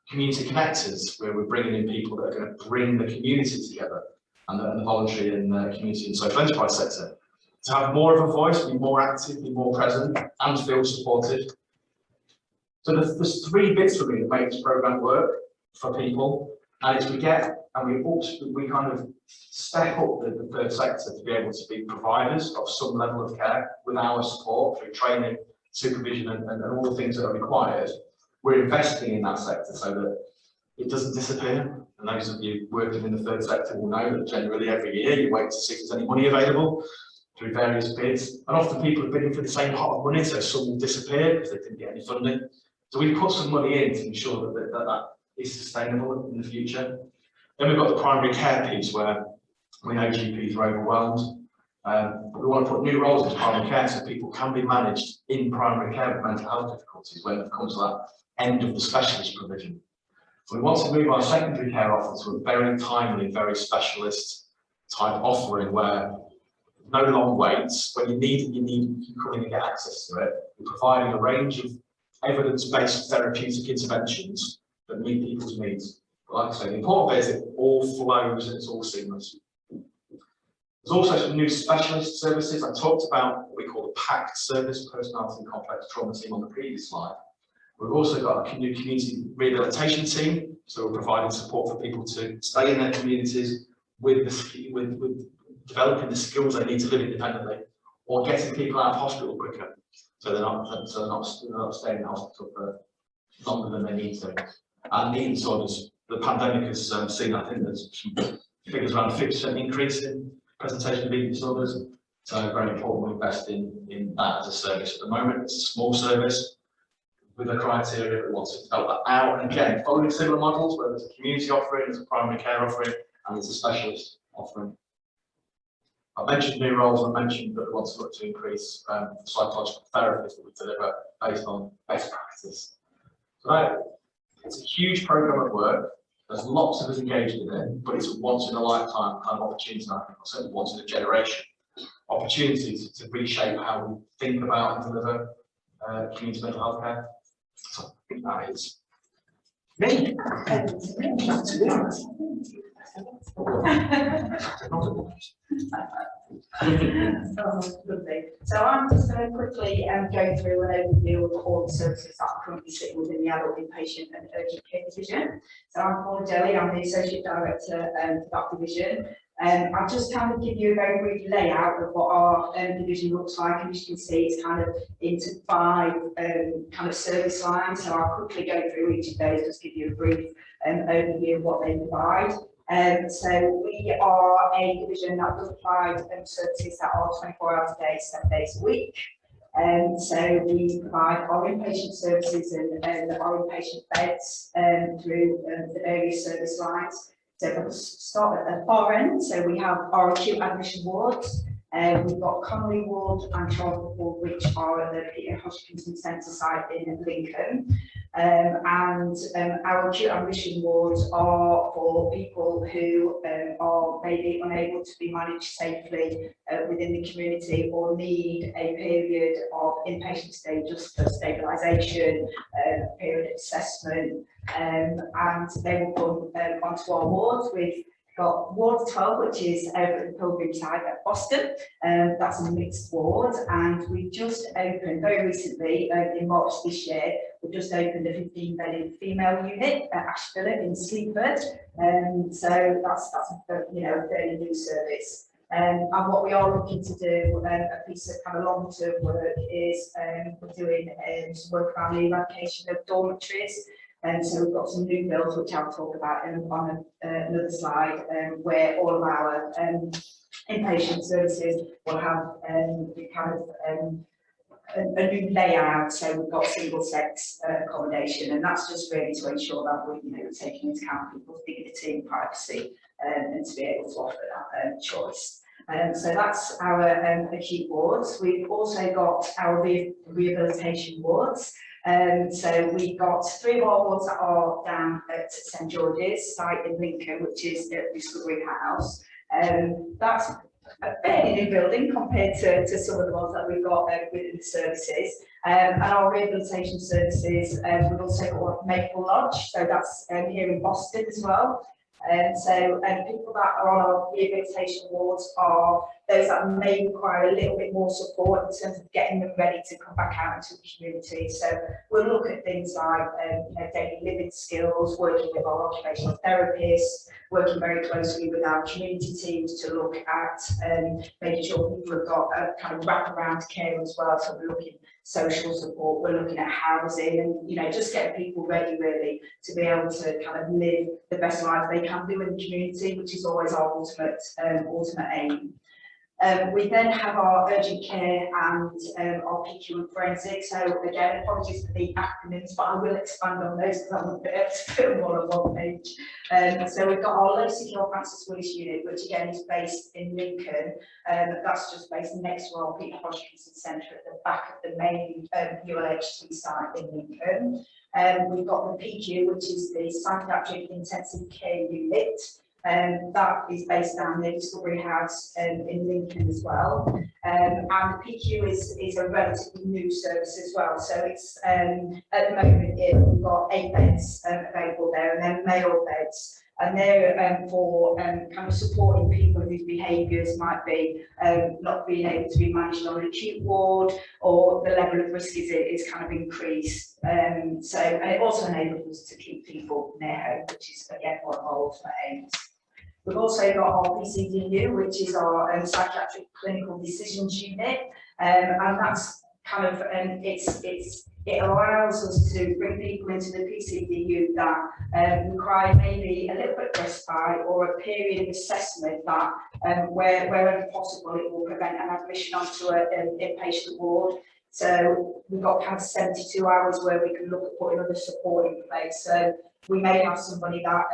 Community connectors, where we're bringing in people that are going to bring the community together, and the voluntary and the community and social enterprise sector, to have more of a voice, be more active, be more present, and feel supported. So there's three bits for me that make this programme work for people, and it's we kind of step up the third sector to be able to be providers of some level of care with our support through training, supervision, and all the things that are required. We're investing in that sector so that it doesn't disappear. And those of you working in the third sector will know that generally every year you wait to see if there's any money available through various bids. And often people are bidding for the same pot of money, so some will disappear because they didn't get any funding. So we put some money in to ensure that is sustainable in the future. Then we've got the primary care piece where we know GPs are overwhelmed. But we want to put new roles into primary care so people can be managed in primary care with mental health difficulties when it comes to that end of the specialist provision. We want to move our secondary care offer to a very timely, very specialist type offering where no long waits. When you need it, you come in and get access to it. We're providing a range of evidence-based therapeutic interventions that meet people's needs. But like I say, the important bit is it all flows and it's all seamless. There's also some new specialist services. I talked about what we call the PACT service, personality and complex trauma team, on the previous slide. We've also got a new community rehabilitation team, so we're providing support for people to stay in their communities with developing the skills they need to live independently, or getting people out of hospital quicker, so they're not staying in hospital for longer than they need to. And eating disorders, the pandemic has seen, I think there's some figures around 50% increase in presentation of eating disorders, so very important we invest in that as a service at the moment. It's a small service with a criteria that we want to develop that out, and again, following similar models where there's a community offering, there's a primary care offering, and there's a specialist offering. I mentioned new roles. I mentioned that we want to look to increase psychological therapists that we deliver based on best practice. So it's a huge programme of work. There's lots of us engaged in it, but it's a once in a lifetime kind of opportunity. I think, or certainly once in a generation opportunity to reshape how we think about and deliver community mental health care. So I think that is me. Lovely. So I'm just going to quickly go through an overview of all the services that are currently sitting within the adult inpatient and urgent care division. So I'm Paula Jelly, I'm the Associate Director for that division. I'll just kind of give you a very brief layout of what our division looks like, and as you can see it's kind of into 5 kind of service lines, so I'll quickly go through each of those, just give you a brief overview of what they provide. So we are a division that does provide services that are 24 hours a day, 7 days a week. So we provide our inpatient services and our inpatient beds through the various service lines. So we'll start at the far end. So we have our acute admission wards. We've got Connolly Ward and Charlton Ward, which are at the Peter Hodgkinson Centre site in Lincoln. Our acute admission wards are for people who are maybe unable to be managed safely within the community, or need a period of inpatient stay just for stabilisation, period of assessment, and they will come onto our wards. We've got Ward 12, which is over at the Pilgrim side at Boston. That's a mixed ward, and we just opened very recently in March this year. We've just opened a 15-bedded female unit at Ashville in Sleaford, so that's a fairly new service. And what we are looking to do, a piece of kind of long-term work, is we're doing some work around the eradication of dormitories. So we've got some new builds, which I'll talk about on another slide, where all of our inpatient services will have a new layout. So we've got single-sex accommodation, and that's just really to ensure that we're taking into account people's dignity and privacy, and to be able to offer that choice. So that's our acute wards. We've also got our rehabilitation wards. So we've got 3 of our wards that are down at St George's site in Lincoln, which is at Discovery House. That's a fairly new building compared to some of the ones that we've got within the services. And our rehabilitation services, we've also got Maple Lodge, so that's here in Boston as well. So people that are on our rehabilitation wards are those that may require a little bit more support in terms of getting them ready to come back out into the community. So we'll look at things like daily living skills, working with our occupational therapists, working very closely with our community teams to look at making sure people have got a kind of wraparound care as well. So we're looking social support, we're looking at housing, and just getting people ready really to be able to kind of live the best life they can do in the community, which is always our ultimate aim. We then have our urgent care and our PQ and forensic. So again, apologies for the acronyms, but I will expand on those because I'm a bit able to fit them all on one page. So we've got our low secure Francis Willis unit, which again is based in Lincoln. That's just based next to our Peter Hodgkinson Centre at the back of the main ULHT site in Lincoln. We've got the PQ, which is the psychiatric intensive care unit. That is based down the Discovery House in Lincoln as well. And the PQ is a relatively new service as well. So it's at the moment we've got 8 beds available there, and then male beds. And they're for kind of supporting people whose behaviours might be not being able to be managed on an acute ward, or the level of risk is kind of increased. And it also enables us to keep people near home, which is again one of our ultimate aims. We've also got our PCDU, which is our psychiatric clinical decisions unit, and that's kind of it allows us to bring people into the PCDU that require maybe a little bit of respite or a period of assessment that, wherever possible, it will prevent an admission onto an inpatient ward. So we've got kind of 72 hours where we can look at putting other support in place. So we may have somebody that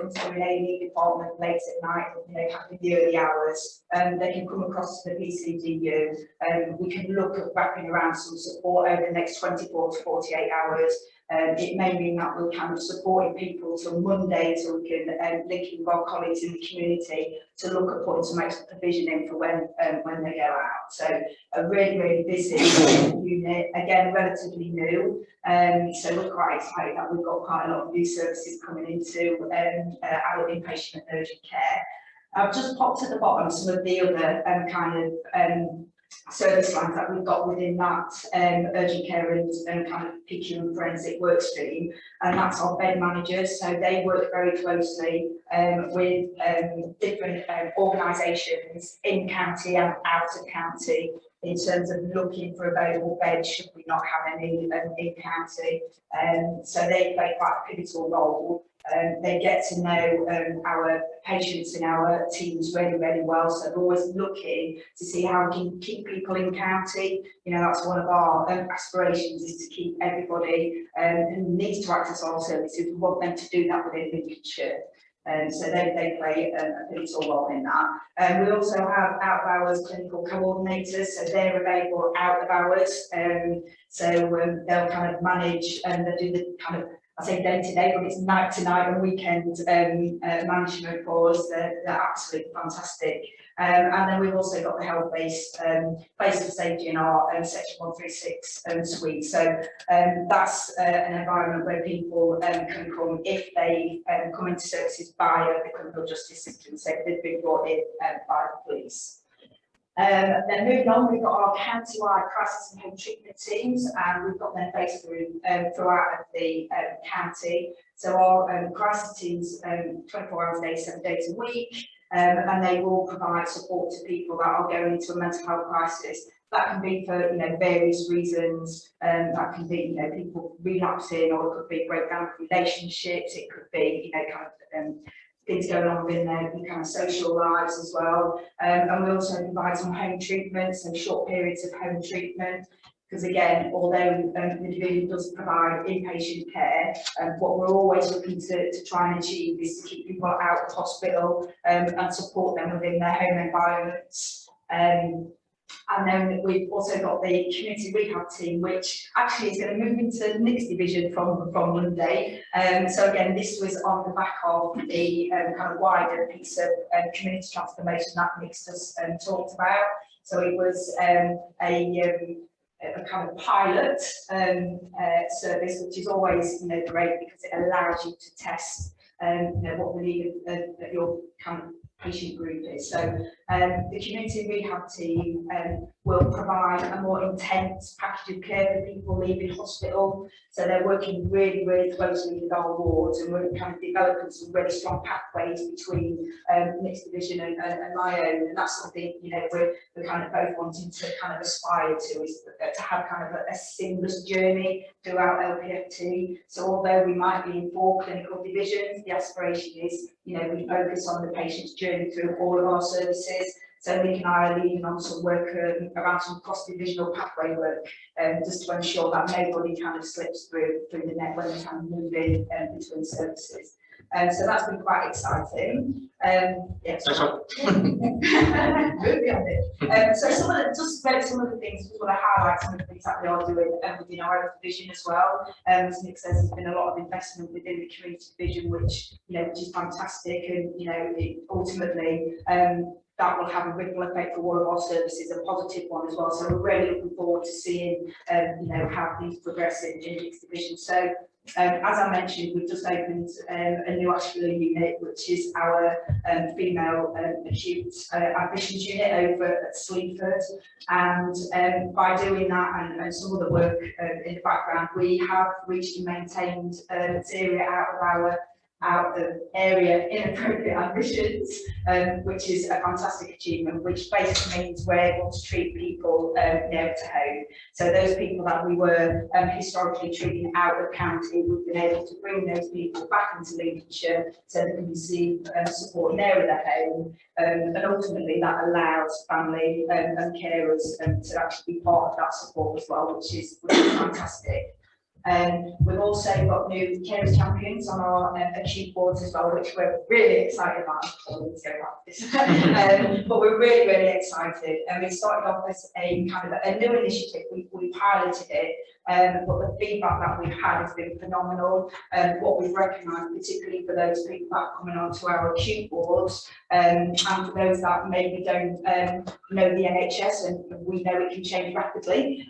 comes to an A&E department late at night, having the early hours, they can come across to the PCDU, and we can look at wrapping around some support over the next 24 to 48 hours. It may mean that we're kind of supporting people till Monday, so we can link in with our colleagues in the community to look at putting some extra provision in for when they go out. So a really, really busy unit, again, relatively new. So we're quite excited that we've got quite a lot of new services coming into our inpatient and urgent care. I've just popped at the bottom some of the other kind of service lines that we've got within that urgent care and kind of PQ and forensic work stream, and that's our bed managers. So they work very closely with different organisations in county and out of county in terms of looking for available beds should we not have any in county. So they play quite a pivotal role. They get to know our patients and our teams really, really well. So we're always looking to see how we can keep people in county. That's one of our aspirations, is to keep everybody who needs to access our services. We want them to do that within Lincolnshire. So they play a pivotal role in that. We also have out of hours clinical coordinators, so they're available out of hours. So they'll kind of manage and they do the kind of, I say day to day, but it's night to night and weekend management for us. They're absolutely fantastic. And then we've also got the health-based place of safety in our section 136 suite. So that's an environment where people can come if they come into services by the criminal justice system. So they've been brought in by the police. Then moving on, we've got our county-wide crisis and home treatment teams, and we've got them based throughout the county. So our crisis teams, 24 hours a day, 7 days a week, and they will provide support to people that are going into a mental health crisis. That can be for various reasons. That can be people relapsing, or it could be breakdown of relationships. It could be kind of things going on within their kind of social lives as well. And we also provide some home treatment, some short periods of home treatment, because again, although the division does provide inpatient care, what we're always looking to try and achieve is to keep people out of hospital and support them within their home environments. And then we've also got the community rehab team, which actually is going to move into Nick's division from Monday. So again, this was on the back of the kind of wider piece of community transformation that Nick's just talked about. So it was a kind of pilot service, which is always great because it allows you to test what the need of your kind of patient group is. So the community rehab team will provide a more intense package of care for people leaving hospital. So they're working really, really closely with our wards, and we're kind of developing some really strong pathways between Nick's division and my own. And that's something, you know, we're kind of both wanting to kind of aspire to, is to have kind of a seamless journey throughout LPFT. So although we might be in 4 clinical divisions, the aspiration is, you know, we focus on the patient's journey through all of our services. So Nick and I are leading on some work around some cross-divisional pathway work, just to ensure that nobody kind of slips through the net when they kind of move in between services. So that's been quite exciting. Yes. So some of the things, we want to highlight some of the things that we are doing within our division as well. As Nick says, there's been a lot of investment within the community division, which, you know, which is fantastic, and, you know, ultimately that will have a ripple effect for all of our services, a positive one as well. So we're really looking forward to seeing, you know, how things progress in Nick's division. So as I mentioned, we've just opened a new actual unit, which is our female acute admissions unit over at Sleaford. And by doing that and some of the work in the background, we have reached and maintained this area out of area inappropriate admissions, which is a fantastic achievement, which basically means we're able to treat people near to home. So those people that we were historically treating out of county, we've been able to bring those people back into Lincolnshire so they can receive support nearer their home, and ultimately that allows family and carers to actually be part of that support as well, which is fantastic. We've also got new carers champions on our acute wards as well, which we're really excited about. But we're really, really excited. And we started off as a kind of a new initiative. We piloted it, but the feedback that we've had has been phenomenal. What we've recognised, particularly for those people that are coming onto our acute wards, and for those that maybe don't know the NHS, and we know it can change rapidly,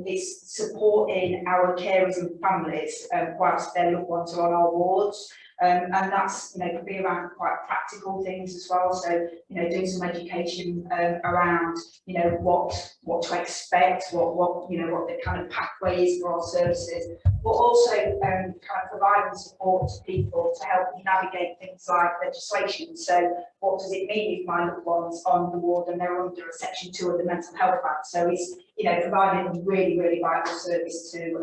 is supporting our carers and families whilst their loved ones are on our wards. And that's, you know, could be around quite practical things as well. So, you know, doing some education around, you know, what to expect, what you know, what the kind of pathways for our services, but also kind of providing support to people to help navigate things like legislation. So what does it mean if my loved one's on the ward and they're under a Section 2 of the Mental Health Act? So it's, you know, providing a really, really vital service to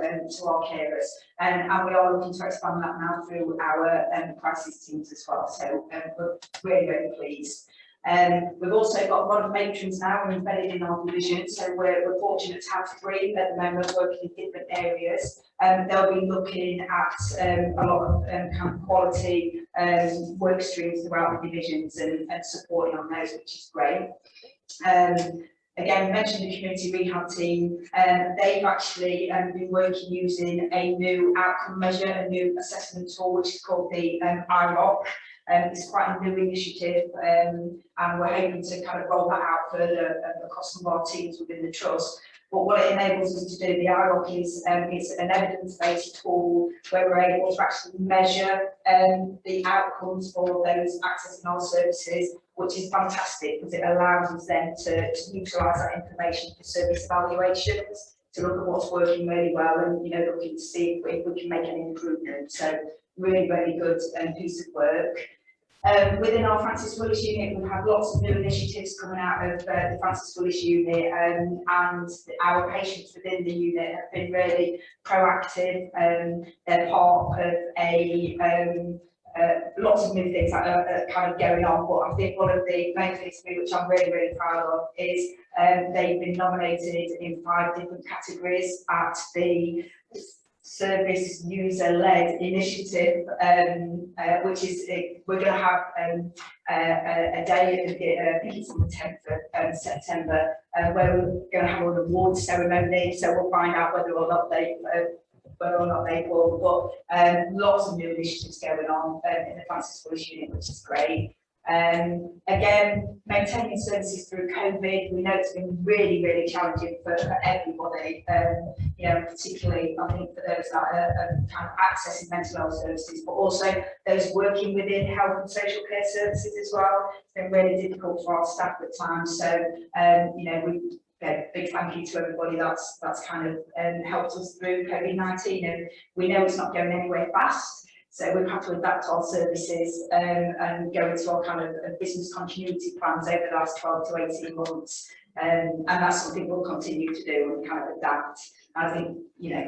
our carers. And we are looking to expand that now through our crisis teams as well. So we're really, really pleased. We've also got a lot of matrons now embedded in our division, so we're fortunate to have 3 at the moment working in different areas. They'll be looking at a lot of kind of quality work streams throughout the divisions and supporting on those, which is great. Again, we mentioned the community rehab team. They've actually been working using a new outcome measure, a new assessment tool, which is called the IROC. It's quite a new initiative, and we're hoping to kind of roll that out further across some of our teams within the trust. But what it enables us to do, the IROC, is it's an evidence-based tool where we're able to actually measure the outcomes for those accessing our services, which is fantastic because it allows us then to utilise that information for service evaluations, to look at what's working really well and, you know, looking to see if we can make any improvement. So really, really good piece of work. Within our Francis Willis unit, we've had lots of new initiatives coming out of the Francis Willis unit, and our patients within the unit have been really proactive. They're part of lots of new things that are kind of going on, but I think one of the main things for me, which I'm really, really proud of, is they've been nominated in 5 different categories at the Service User-Led Initiative, which is, we're going to have a day, I think it's on the 10th of September, where we're going to have an awards ceremony, so we'll find out whether or not they will, but lots of new initiatives going on in the Francis Willis unit, which is great. Again, maintaining services through COVID, we know it's been really, really challenging for everybody, you know, particularly I think for those that are kind of accessing mental health services, but also those working within health and social care services as well. It's been really difficult for our staff at times. So, you know, big thank you to everybody that's kind of helped us through COVID-19, and we know it's not going anywhere fast. So we've had to adapt our services and go into our kind of business continuity plans over the last 12 to 18 months. And that's something we'll continue to do and kind of adapt. I think, you know,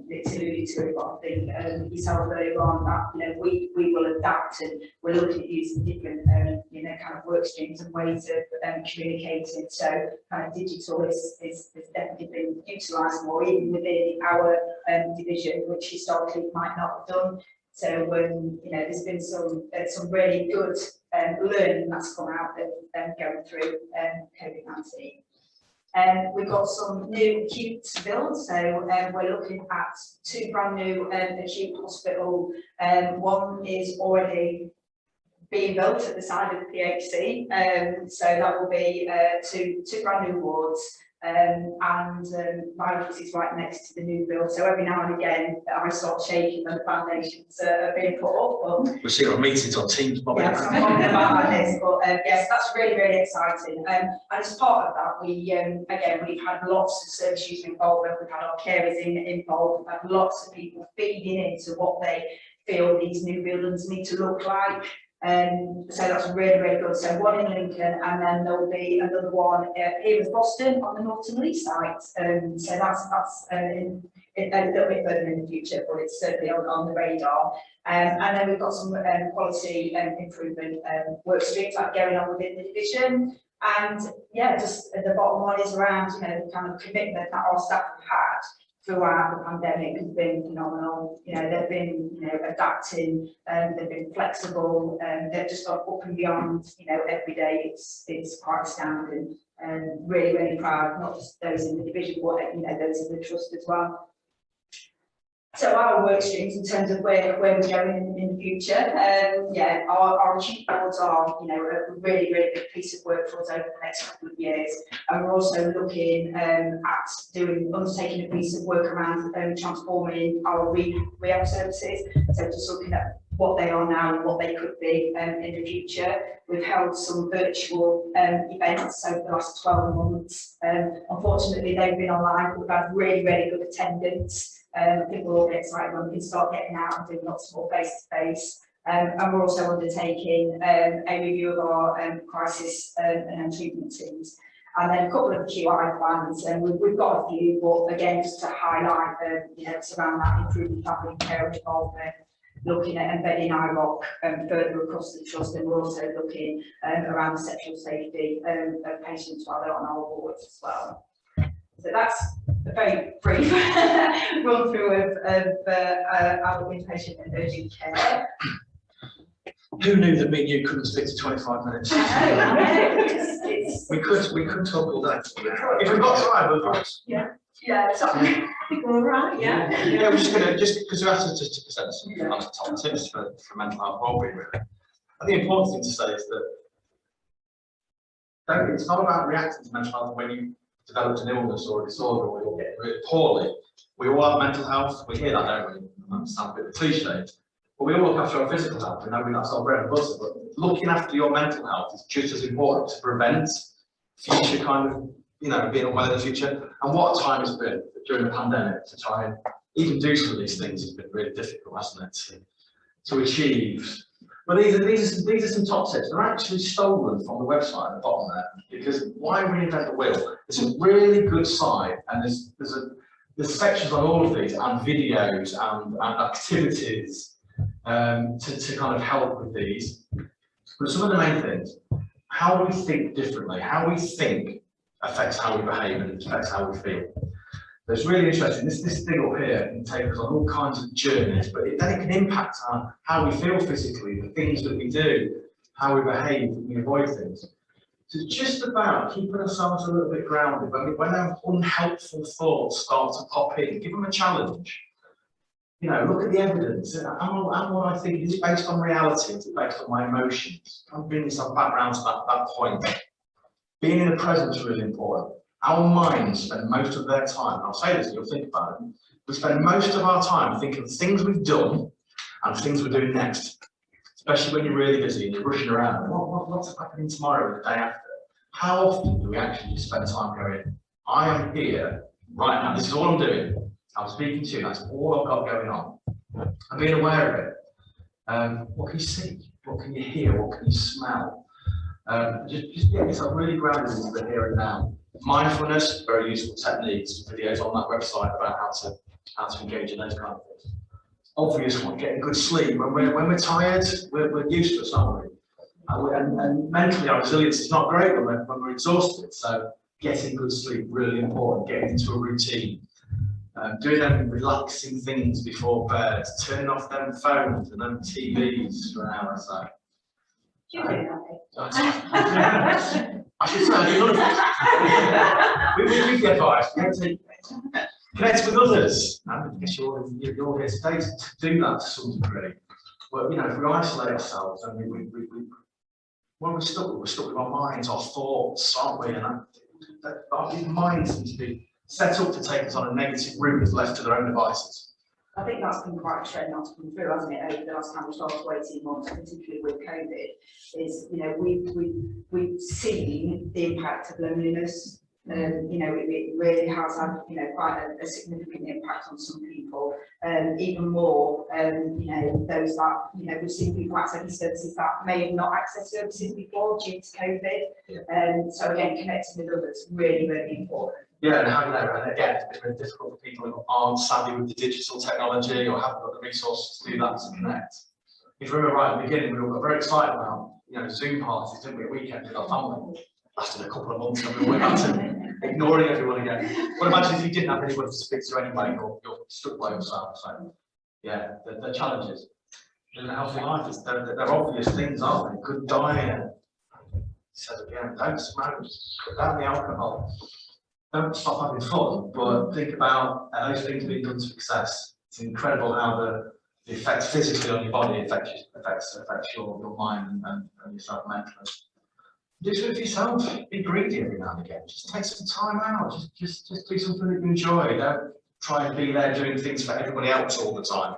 it's alluded to it, but I think yourself earlier on that, you know, we will adapt, and we're looking at using different, you know, kind of work streams and ways of communicating. So kind of digital is definitely been utilised more, even within our division, which historically might not have done. So you know, there's been some really good learning that's come out of going through COVID-19. We've got some new acute builds, so we're looking at 2 brand new acute hospital. One is already being built at the side of the PHC, so that will be two brand new wards. My office is right next to the new build, so every now and again I start shaking when the foundations are being put up. We're seeing our meetings on Teams. Yes, I'm talking about this, but yes, that's really, really exciting. And as part of that, we again, we've had lots of service users involved, we've had our carers involved, we've had lots of people feeding into what they feel these new buildings need to look like. So that's really, really good. So one in Lincoln, and then there'll be another one here in Boston on the Norton Lee site. So that's a little bit further in the future, but it's certainly on the radar. And then we've got some quality improvement work streams that are going on within the division. And yeah, just the bottom line is around, you know, the kind of commitment that our staff have had throughout the pandemic has been phenomenal. You know, they've been, you know, adapting, they've been flexible, they've just gone up and beyond, you know, every day. It's quite astounding, and really, really proud, not just those in the division, but, you know, those in the trust as well. So our work streams in terms of where we're going in the future, yeah, our acute boards are, you know, a really, really big piece of work for us over the next couple of years, and we're also looking at undertaking a piece of work around transforming our rehab services. So just looking at what they are now and what they could be in the future. We've held some virtual events over the last 12 months. Unfortunately, they've been online, but we've had really, really good attendance. I think we're all excited when we can start getting out and doing lots more face-to-face. And we're also undertaking a review of our crisis and treatment teams. And then a couple of QI plans, and we've got a few, but again, just to highlight, you know, it's around that improving family care involvement, looking at embedding IROC further across the trust, and we're also looking around the sexual safety of patients while they're on our wards as well. So that's a very brief run through of our inpatient and urgent care. Who knew that me and you couldn't stick to 25 minutes? We could talk all day. If we've got time, we'll talk. Yeah, so I think we're all right, yeah. Yeah, we're just going to, just because you asked us just to present some top tips for mental health wellbeing, really. And the important thing to say is that it's not about reacting to mental health when you developed an illness or a disorder or you're really poorly. We all have mental health, we hear that, don't we? That sounds a bit cliched. But we all look after our physical health, we know that's our bread and butter, but looking after your mental health is just as important to prevent future kind of, you know, being unwell in the future. And what a time it's been during the pandemic to try and even do some of these things has been really difficult, hasn't it, to achieve. But these are some top tips. They're actually stolen from the website at the bottom there, because why reinvent the wheel? It's a really good site, and there's sections on all of these, and videos and activities to kind of help with these. But some of the main things: how we think differently, how we think affects how we behave and affects how we feel. So it's really interesting. This thing up here can take us on all kinds of journeys, but then it can impact on how we feel physically, the things that we do, how we behave, we avoid things. So it's just about keeping ourselves a little bit grounded. When our unhelpful thoughts start to pop in, give them a challenge. you know, look at the evidence. And what I think, is it based on reality? Is it based on my emotions? I'm bringing myself back around to that point. Being in the present is really important. Our minds spend most of their time, and I'll say this, you'll think about it, we spend most of our time thinking of things we've done and things we're doing next. Especially when you're really busy and you're rushing around. What's happening tomorrow or the day after? How often do we actually spend time going, I am here right now, this is all I'm doing. I'm speaking to you, that's all I've got going on. I'm being aware of it. What can you see? What can you hear? What can you smell? Just get yourself really grounded into the here and now. Mindfulness, very useful techniques, videos on that website about how to engage in those kind of things. Obvious one, getting good sleep. When we're tired, we're useless, aren't we? And mentally, our resilience is not great when we're exhausted. So getting good sleep, really important. Getting into a routine. Doing them relaxing things before bed. Turning off them phones and them TVs for an hour or so. Do you do that? I should say I do none of it. We get advice. We have to connect with others. I guess you're here today to do that to some degree. But you know, if we isolate ourselves and we're stuck with our minds, our thoughts, aren't we? And our minds seem to be set up to take us on a negative route if left to their own devices. I think that's been quite a trend that's come through, hasn't it, over the last kind of 12 to 18 months, particularly with COVID, is, you know, we've seen the impact of loneliness. You know, it really has had, you know, quite a significant impact on some people, even more, you know, those that, you know, we've seen people accessing services that may have not accessed services before due to COVID. Yeah. So again, connecting with others, really, really important. Yeah, and how you know, and again, it's very difficult for people who aren't savvy with the digital technology or haven't got the resources to do that to connect. If you remember right at the beginning, we all got very excited about, you know, Zoom parties, didn't we, at weekend with our family. Lasted a couple of months and we went back to ignoring everyone again. Well, imagine if you didn't have anyone to speak to anyway, you're stuck by yourself. So, yeah, the challenges. In a healthy life, they're obvious things, aren't they? Good diet. He says again, don't smoke, cut down the alcohol. Don't stop having fun, but think about those things being done to success. It's incredible how the effect physically on your body affects your mind and yourself mentally. Do something for yourself. Be greedy every now and again. Just take some time out. Just do something that you enjoy. Don't try and be there doing things for everybody else all the time.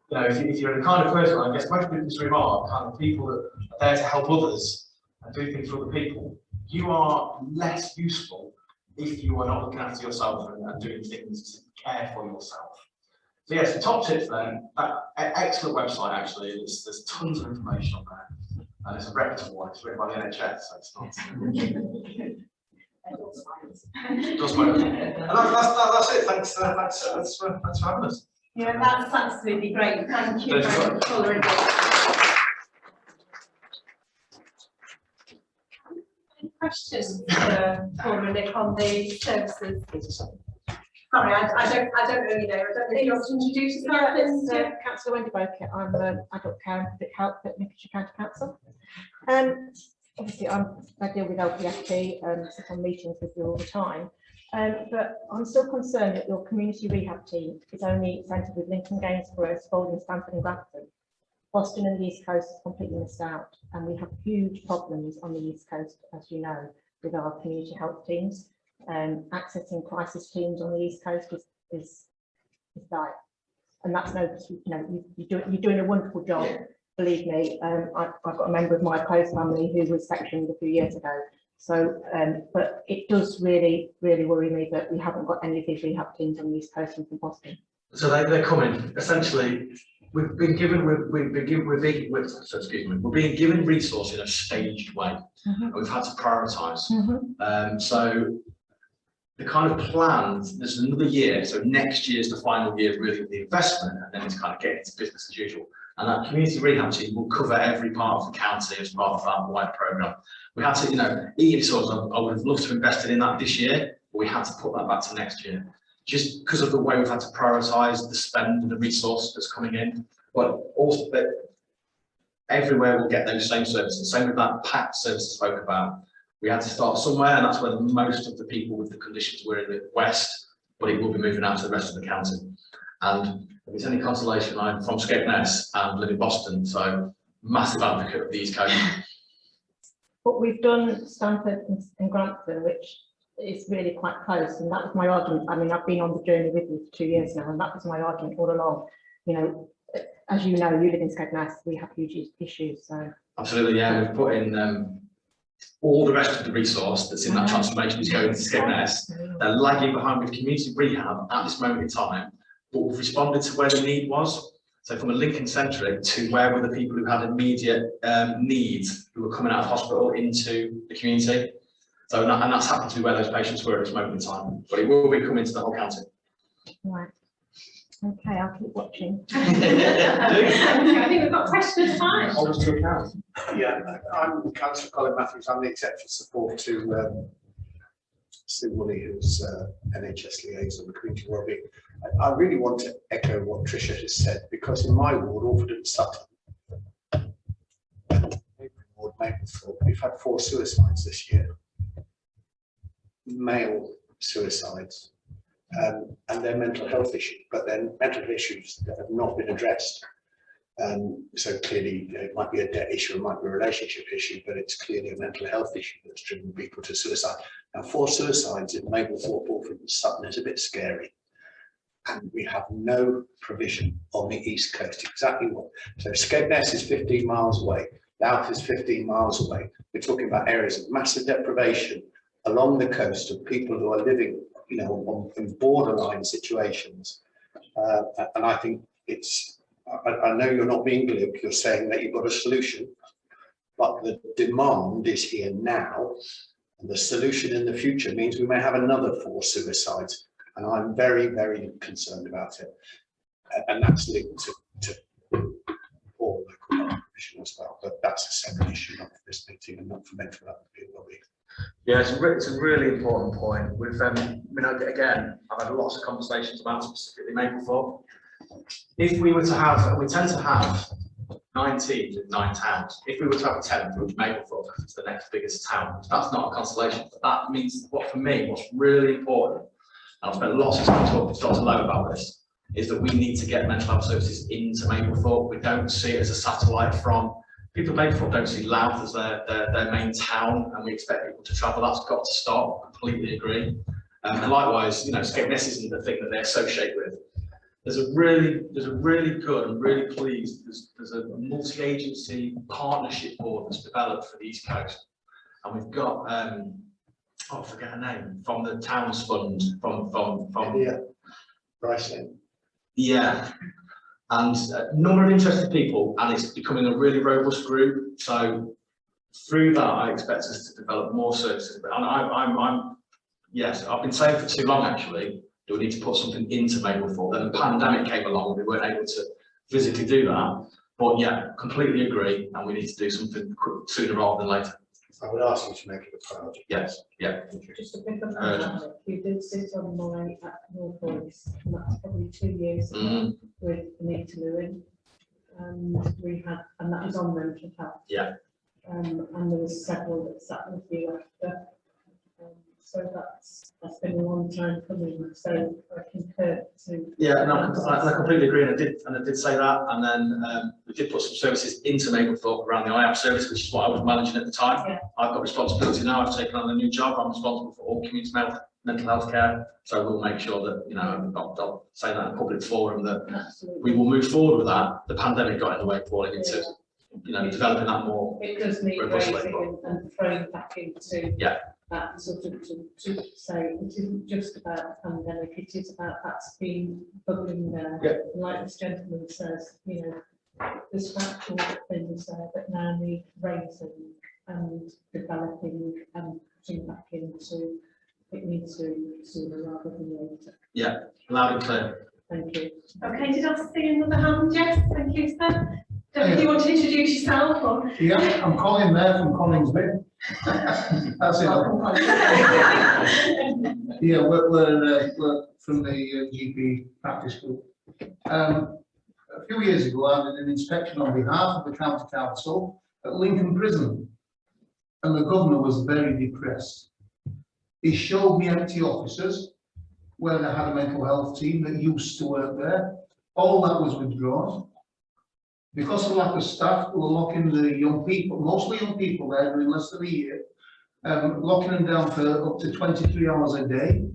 You know, if you're the kind of person, I guess most people in this room are kind of people that are there to help others and do things for other people. You are less useful if you are not looking after yourself and doing things to care for yourself. So yes, the top tips then, that excellent website actually, there's tons of information on there. And it's a reputable one, it's written by the NHS, so it's not. Does work. And that's it, thanks for having us. Yeah, that's absolutely great. Thank you very much, Paula and Nick. Any questions for Paula and Nick on the services? Sorry, I don't really know. I don't know if you want to introduce yourself. Councillor Wendy Bokett. I'm adult care and public health at Lincolnshire County Council. Obviously, I deal with LPFT and sit on meetings with you all the time. But I'm still concerned that your community rehab team is only centred with Lincoln, Gainsborough, Spalding, Stamford and Grantham. Boston and the East Coast is completely missed out, and we have huge problems on the East Coast, as you know, with our community health teams. Accessing crisis teams on the East Coast is dire, and that's no, you know, you're doing a wonderful job. Believe me, I've got a member of my close family who was sectioned a few years ago. So, but it does really worry me that we haven't got any of these rehab teams on the East Coast and from Boston. So they're coming. Essentially, we're being given resource in a staged way. And we've had to prioritise. So the kind of plans, there's another year, so next year's the final year really of the investment, and then it's kind of getting to business as usual. And that community rehab team will cover every part of the county as part of that wide programme. We had to, you know, eating disorders, I would have loved to have invested in that this year, but we had to put that back to next year. Just because of the way we've had to prioritise the spend and the resource that's coming in. But also, that everywhere we'll get those same services. Same with that PACT service I spoke about. We had to start somewhere, and that's where most of the people with the conditions were in the west, but it will be moving out to the rest of the county. And If it's any consolation, I'm from Skegness and live in Boston, so massive advocate of the East Coast. But we've done Stamford and Grantham, which is really quite close, and that was my argument. I mean, I've been on the journey with you for 2 years now, and that was my argument all along. You know, as you know, you live in Skegness, we have huge issues, so. Absolutely, yeah, we've put in all the rest of the resource that's in that transformation is going to Skegness. They're lagging behind with community rehab at this moment in time, but we've responded to where the need was. So from a Lincoln centric to where were the people who had immediate needs who were coming out of hospital into the community. So and that's happened to be where those patients were at this moment in time, but it will be coming to the whole county. Right. Okay, I'll keep watching. I think we've got questions time. Hold us to account. Yeah, I'm Councillor Colin Matthews. I'm the executive support to Sue Woolley, who's NHS liaison with community wellbeing. I really want to echo what Tricia has said, because in my ward, Orford and Sutton, ward Maplethorpe, we've had 4 suicides this year, male suicides, and they're mental health issues, but they're mental issues that have not been addressed. So clearly it might be a debt issue, it might be a relationship issue, but it's clearly a mental health issue that's driven people to suicide. Now 4 suicides in Maplethorpe, Orford and Sutton is a bit scary. And we have no provision on the East Coast. Exactly what? So Skegness is 15 miles away, Louth is 15 miles away. We're talking about areas of massive deprivation along the coast of people who are living, you know, in borderline situations. And I think it's, I know you're not being glib, you're saying that you've got a solution, but the demand is here now, and the solution in the future means we may have another 4 suicides, and I'm very, very concerned about it. And that's linked to all local health provision as well, but that's a separate issue, not for this meeting and not for mental health well-being. Yeah, it's a really important point. We've, again, I've had lots of conversations about specifically Maplethorpe. If we were to have, we tend to have 9 teams in 9 towns. If we were to have a 10th, it would be Maplethorpe because it's the next biggest town. That's not a consolation, but that means what for me, what's really important, and I've spent lots of time talking to Dr. Lowe about this, is that we need to get mental health services into Maplethorpe. We don't see it as a satellite from. People in Maplethorpe don't see Louth as their main town, and we expect people to travel. That's got to stop. Completely agree. And likewise, you know, Skegness isn't the thing that they associate with. There's a really good and really pleased. There's a multi-agency partnership board that's developed for the East Coast, and we've got I forget her name, from the Towns Fund from Yeah, Bryson. Yeah. And a number of interested people, and it's becoming a really robust group. So through that, I expect us to develop more services. And yes, I've been saying for too long actually that we need to put something into Maplethorpe. Then the pandemic came along, and we weren't able to physically do that. But yeah, completely agree, and we need to do something sooner rather than later. I would ask you to make it a priority. Yes, yeah. Just a bit of that, you did sit on my North Voice, and that's probably 2 years ago with Anita Lewin. We had, and that was on mental health. Yeah. And there was several that sat with you after. So that's been a long time coming. So I concur to. Yeah, no, I completely agree, and I did say that, and then we did put some services into Maplethorpe around the IAP service, which is what I was managing at the time. Yeah. I've got responsibility now. I've taken on a new job. I'm responsible for all community mental health care. So we'll make sure that, you know, I'll say that in a public forum that we will move forward with that. The pandemic got in the way of falling into, you know, developing that more. It does need raising and throwing back into. Yeah. That sort of to say it isn't just about the pandemic, it is about that's been bubbling there. Yeah. Like this gentleman says, you know, there's factual things there that now need raising and developing and putting back into. It needs to sooner rather than later. Yeah, loud and clear. Thank you. Okay, did I see another hand? Yes, thank you, sir. Don't know if you want to introduce yourself or. Yeah, I'm Colin there from Collingsby. That's it. Yeah, we're from the GP practice group. A few years ago, I did an inspection on behalf of the county council at Lincoln Prison, and the governor was very depressed. He showed me empty offices where they had a mental health team that used to work there. all that was withdrawn. Because of lack of staff, we were locking the young people, mostly young people there, in less than a year, locking them down for up to 23 hours a day.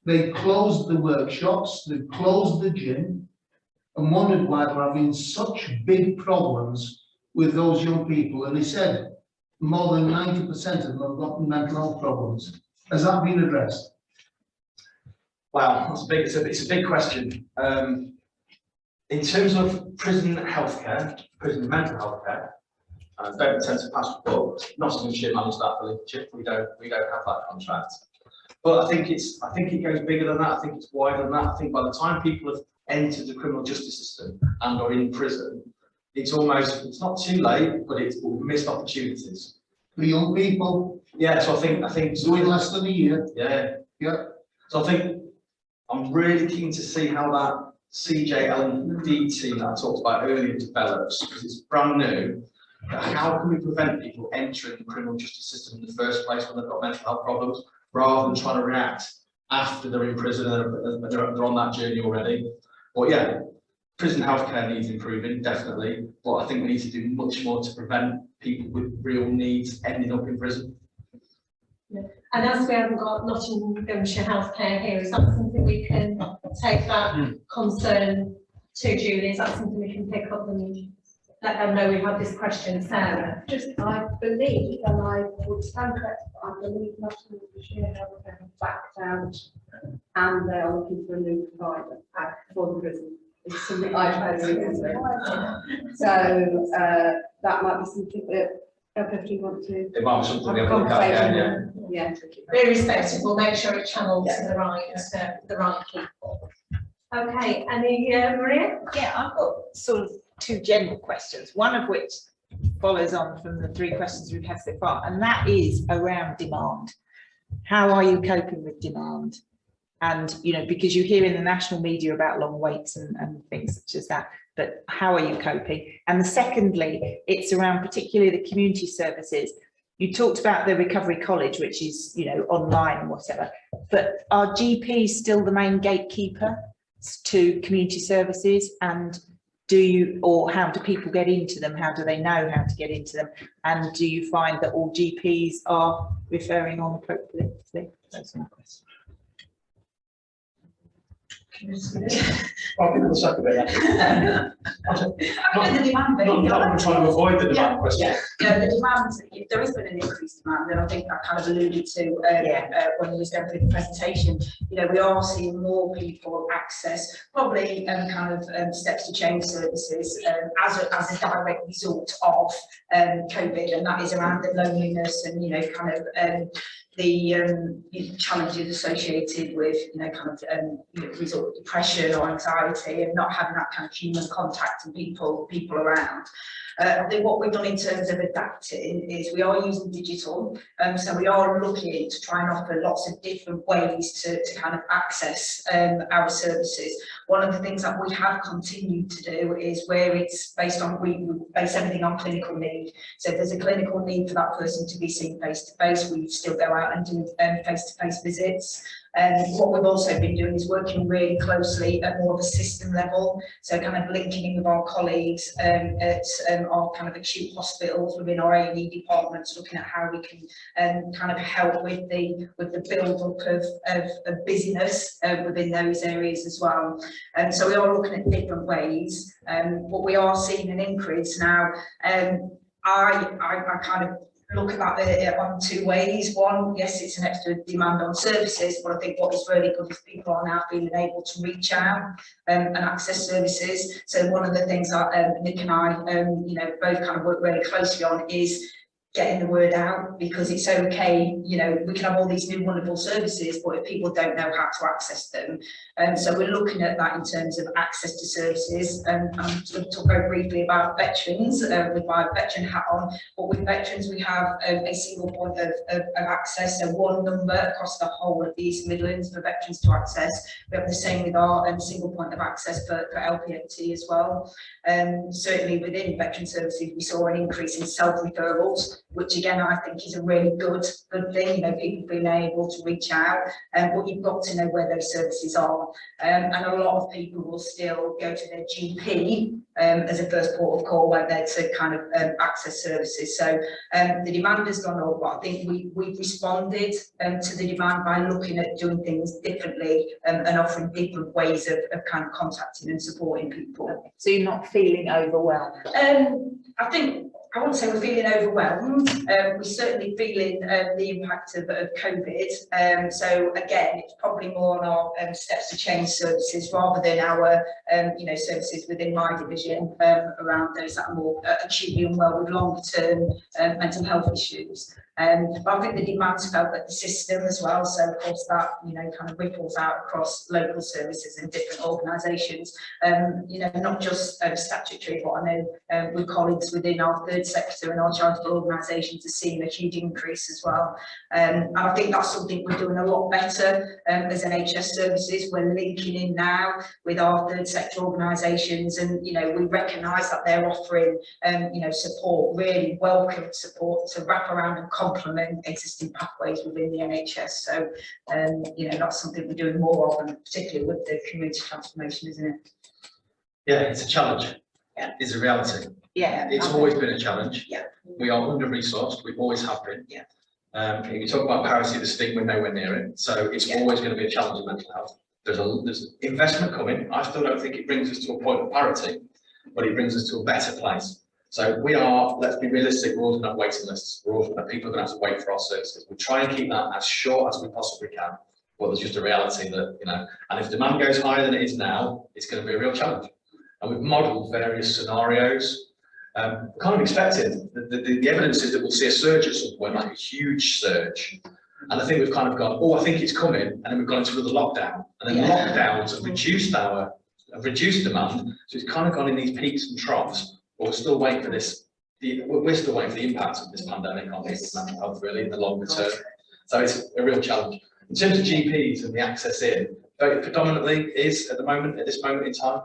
They closed the workshops, they closed the gym, and wondered why they're having such big problems with those young people. And he said more than 90% of them have got mental health problems. Has that been addressed? Wow, that's a big, it's a big question. In terms of prison healthcare, prison mental health care, I don't intend to pass the book. Nottinghamshire manage that for Lincolnshire. We don't have that contract. But I think it goes bigger than that. I think it's wider than that. I think by the time people have entered the criminal justice system and are in prison, it's not too late, but it's missed opportunities. The young people? Yeah, so I think doing less than a year. Yeah. Yeah. So I think I'm really keen to see how that CJLD team that I talked about earlier develops, because it's brand new. How can we prevent people entering the criminal justice system in the first place when they've got mental health problems, rather than trying to react after they're in prison and they're on that journey already? But yeah, prison healthcare needs improving, definitely. But I think we need to do much more to prevent people with real needs ending up in prison. Yeah. And as we haven't got Nottinghamshire healthcare here, is that something we can take that concern to Julie? Is that something we can pick up and let them know we have this question, Sarah? I believe, and I would stand corrected, but I believe Nottinghamshire healthcare have backed out and they are looking for a new provider for the prison. It's something I've heard recently. So that might be something that LPFT want to It might be something have we a have to look at, conversation. yeah. Very respectful, we'll make sure it's channeled to the right people. Okay, any Maria? Yeah, I've got sort of two general questions, one of which follows on from the three questions we've had so far, and that is around demand. How are you coping with demand? And, you know, because you hear in the national media about long waits and things such as that, but how are you coping? And secondly, it's around particularly the community services. You talked about the Recovery College, which is, you know, online and whatever, but are GPs still the main gatekeeper to community services? And how do people get into them? How do they know how to get into them? And do you find that all GPs are referring on appropriately? That's my question. I'll give it the second bit. Not trying to avoid the demand question. Yeah, the demand, there has been an increased demand, and I think I kind of alluded to when you was going through the presentation. You know, we are seeing more people access probably kind of steps to change services as a direct result of COVID, and that is around the loneliness and, you know, kind of the challenges associated with, you know, kind of you know, result of depression or anxiety and not having that kind of human contact and people around. I think what we've done in terms of adapting is we are using digital, so we are looking to try and offer lots of different ways to kind of access our services. One of the things that we have continued to do is where it's based on, we base everything on clinical need. So if there's a clinical need for that person to be seen face to face, we still go out and do face to face visits. What we've also been doing is working really closely at more of a system level, so kind of linking in with our colleagues at our kind of acute hospitals within our A&E departments, looking at how we can kind of help with the build up of busyness within those areas as well. So we are looking at different ways, but we are seeing an increase now. I kind of look at that on two ways. One, yes, it's an extra demand on services, but I think what is really good is people are now feeling able to reach out and access services. So one of the things that Nick and I, you know, both kind of work really closely on is getting the word out, because it's okay, you know, we can have all these new wonderful services, but if people don't know how to access them. So we're looking at that in terms of access to services. I'm just going to talk very briefly about veterans with my veteran hat on. But with veterans, we have a single point of access, so one number across the whole of the East Midlands for veterans to access. We have the same with our single point of access for LPFT as well. Certainly within veteran services, we saw an increase in self-referrals. which again I think is a really good thing. You know, people being able to reach out, but you've got to know where those services are. And a lot of people will still go to their GP as a first port of call when they're to kind of access services. So the demand has gone up, but I think we've responded to the demand by looking at doing things differently and offering different ways of kind of contacting and supporting people. So you're not feeling overwhelmed? I wouldn't say we're feeling overwhelmed. We're certainly feeling the impact of COVID. So again, it's probably more on our steps to change services rather than our services within my division around those that are more acutely unwell with longer term mental health issues. But I think the demand's felt at the system as well. So of course that kind of ripples out across local services and different organisations. Not just statutory, but I know with colleagues within our third sector and our charitable organisations are seeing a huge increase as well. And I think that's something we're doing a lot better as NHS services. We're linking in now with our third sector organisations, and we recognise that they're offering support, really welcome support to wrap around and complement existing pathways within the NHS. So that's something we're doing more of, and particularly with the community transformation, isn't it? Yeah, it's a challenge. Yeah. It's a reality. Yeah, It's always been a challenge. Yeah. We are under-resourced, we always have been. Yeah. If you talk about parity of the stick, we're nowhere near it. So it's always going to be a challenge in mental health. There's investment coming. I still don't think it brings us to a point of parity, but it brings us to a better place. So we are, let's be realistic, we're always going to have waiting lists. We're always going to, people are going to have to wait for our services. We try and keep that as short as we possibly can. But there's just a reality that, and if demand goes higher than it is now, it's going to be a real challenge. And we've modelled various scenarios. Kind of expected. The evidence is that we'll see a surge at some point, like a huge surge. And I think we've kind of gone, oh, I think it's coming, and then we've gone into another lockdown. And then lockdowns have reduced demand. So it's kind of gone in these peaks and troughs. But we're still waiting for this. We're still waiting for the impact of this pandemic on people's mental health, really, in the longer term. So it's a real challenge. In terms of GPs and the access in, predominantly is at this moment in time.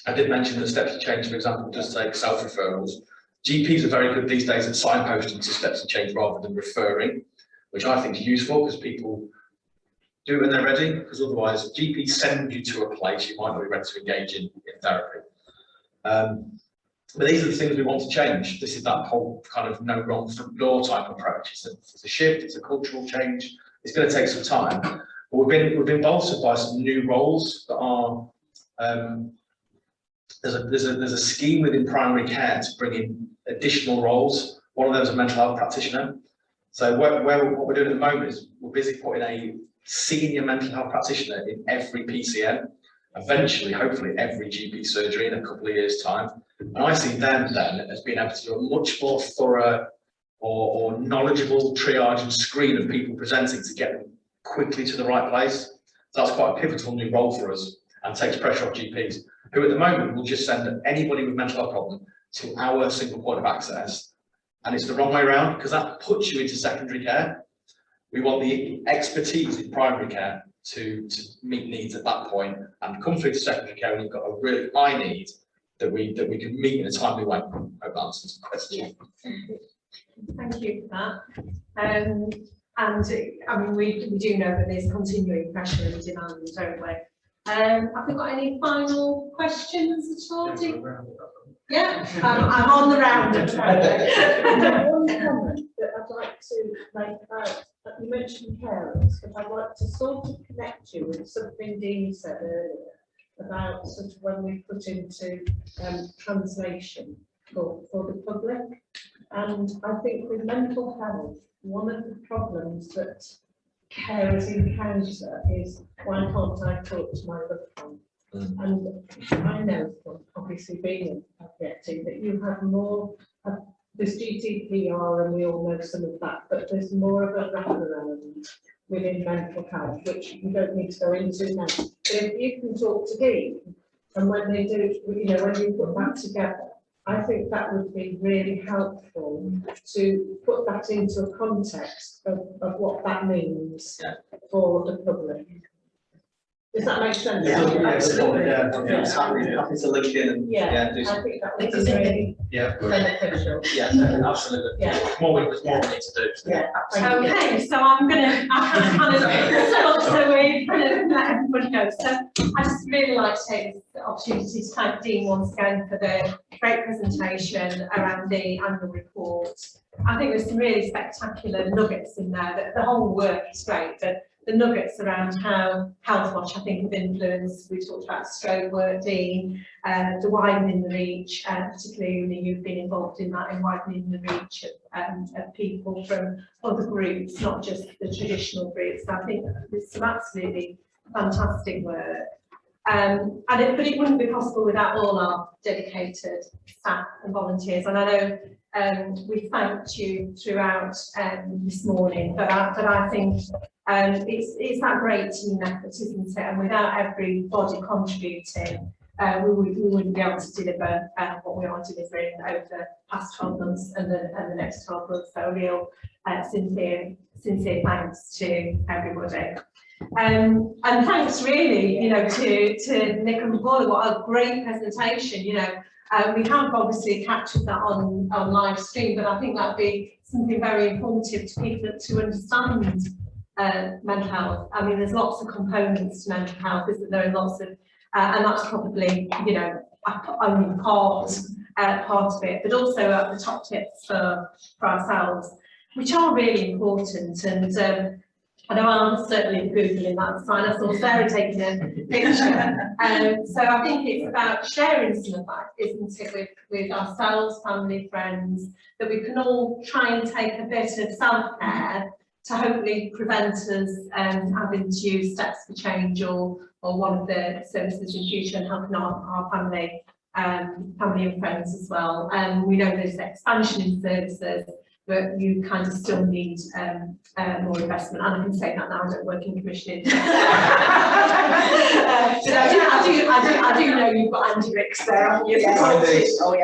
I did mention that steps to change, for example, does take self-referrals. GPs are very good these days at signposting to steps to change rather than referring, which I think is useful because people do it when they're ready, because otherwise GPs send you to a place you might not be ready to engage in therapy. But these are the things we want to change. This is that whole kind of no wrong front door type approach. It's a shift, it's a cultural change. It's going to take some time. But we've been bolstered by some new roles that are there's a scheme within primary care to bring in additional roles. One of those is a mental health practitioner. So what we're doing at the moment is we're busy putting a senior mental health practitioner in every PCN, eventually, hopefully, every GP surgery in a couple of years' time. And I see them then as being able to do a much more thorough or knowledgeable triage and screen of people presenting to get them quickly to the right place. So that's quite a pivotal new role for us and takes pressure off GPs, who at the moment will just send anybody with mental health problem to our single point of access. And it's the wrong way around, because that puts you into secondary care. We want the expertise in primary care to meet needs at that point and come through to secondary care when you've got a really high need that we can meet in a timely way. I hope that answers the question. Thank you for that. And I mean, we do know that there's continuing pressure and demand, don't we? Have we got any final questions at all? Yeah, I'm on the round. One comment that I'd like to make about, you mentioned carers, but I'd like to sort of connect you with something Dean said earlier about sort of when we put into translation for the public. And I think with mental health, one of the problems that carers encounter is, why can't I talk to my loved one? And I know from obviously being in LPFT that you have more, there's GDPR and we all know some of that, but there's more of a wraparound within mental health, which we don't need to go into now. But if you can talk to Dean, and when they do, when you put that together, I think that would be really helpful to put that into a context of what that means for the public. Does that make sense? Happy to link in and, Yeah, do I some, think that was really yeah, beneficial. yeah, absolutely. Yeah. More we need to do. Yeah. Okay, so I'm gonna, I kind of, so we kind of let everybody go. So I just really like to take this opportunity to thank Dean once again for the great presentation around the annual report. I think there's some really spectacular nuggets in there. That the whole work is great, but the nuggets around how Healthwatch, I think, have influenced. We talked about stroke work, Dean, the widening the reach, particularly you've been involved in that, in widening the reach of people from other groups, not just the traditional groups. I think there's some absolutely fantastic work. But it wouldn't be possible without all our dedicated staff and volunteers. And I know we thanked you throughout this morning, but I think it's that great team effort, isn't it? And without everybody contributing, we wouldn't be able to deliver what we are delivering over the past 12 months and the next 12 months. So real sincere thanks to everybody. And thanks really, to Nick and Paula. What a great presentation, we can't obviously capture that on live stream, but I think that'd be something very informative to people to understand mental health. I mean, there's lots of components to mental health, isn't there? And lots of, and that's probably, only part of it, but also at the top tips for ourselves, which are really important. And I know I'm certainly Googling that sign. I saw Sarah taking a picture. So I think it's about sharing some of that, isn't it, with ourselves, family, friends, that we can all try and take a bit of self-care to hopefully prevent us having to use steps for change or one of the services in future, and helping our family and friends as well. We know there's expansion in services, but you kind of still need more investment. And I can say that now, I don't work in commissioning. I do know you've got Andy Ricks there, haven't you,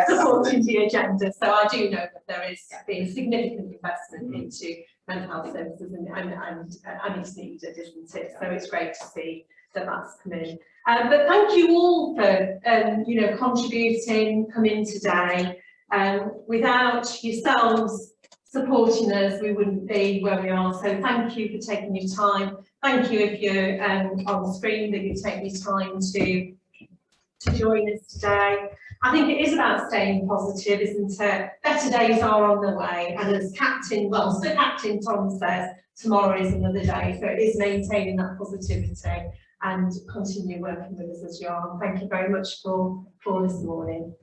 supporting the agenda. So I do know that there is being significant investment into mental health services, and it's needed, isn't it? So it's great to see that that's come in. But thank you all for contributing, coming today. Without yourselves supporting us, we wouldn't be where we are. So thank you for taking your time. Thank you if you're on the screen that you take your time to join us today. I think it is about staying positive, isn't it? Better days are on the way, and as Captain Tom says, tomorrow is another day. So it is maintaining that positivity and continue working with us as you are. Thank you very much for this morning.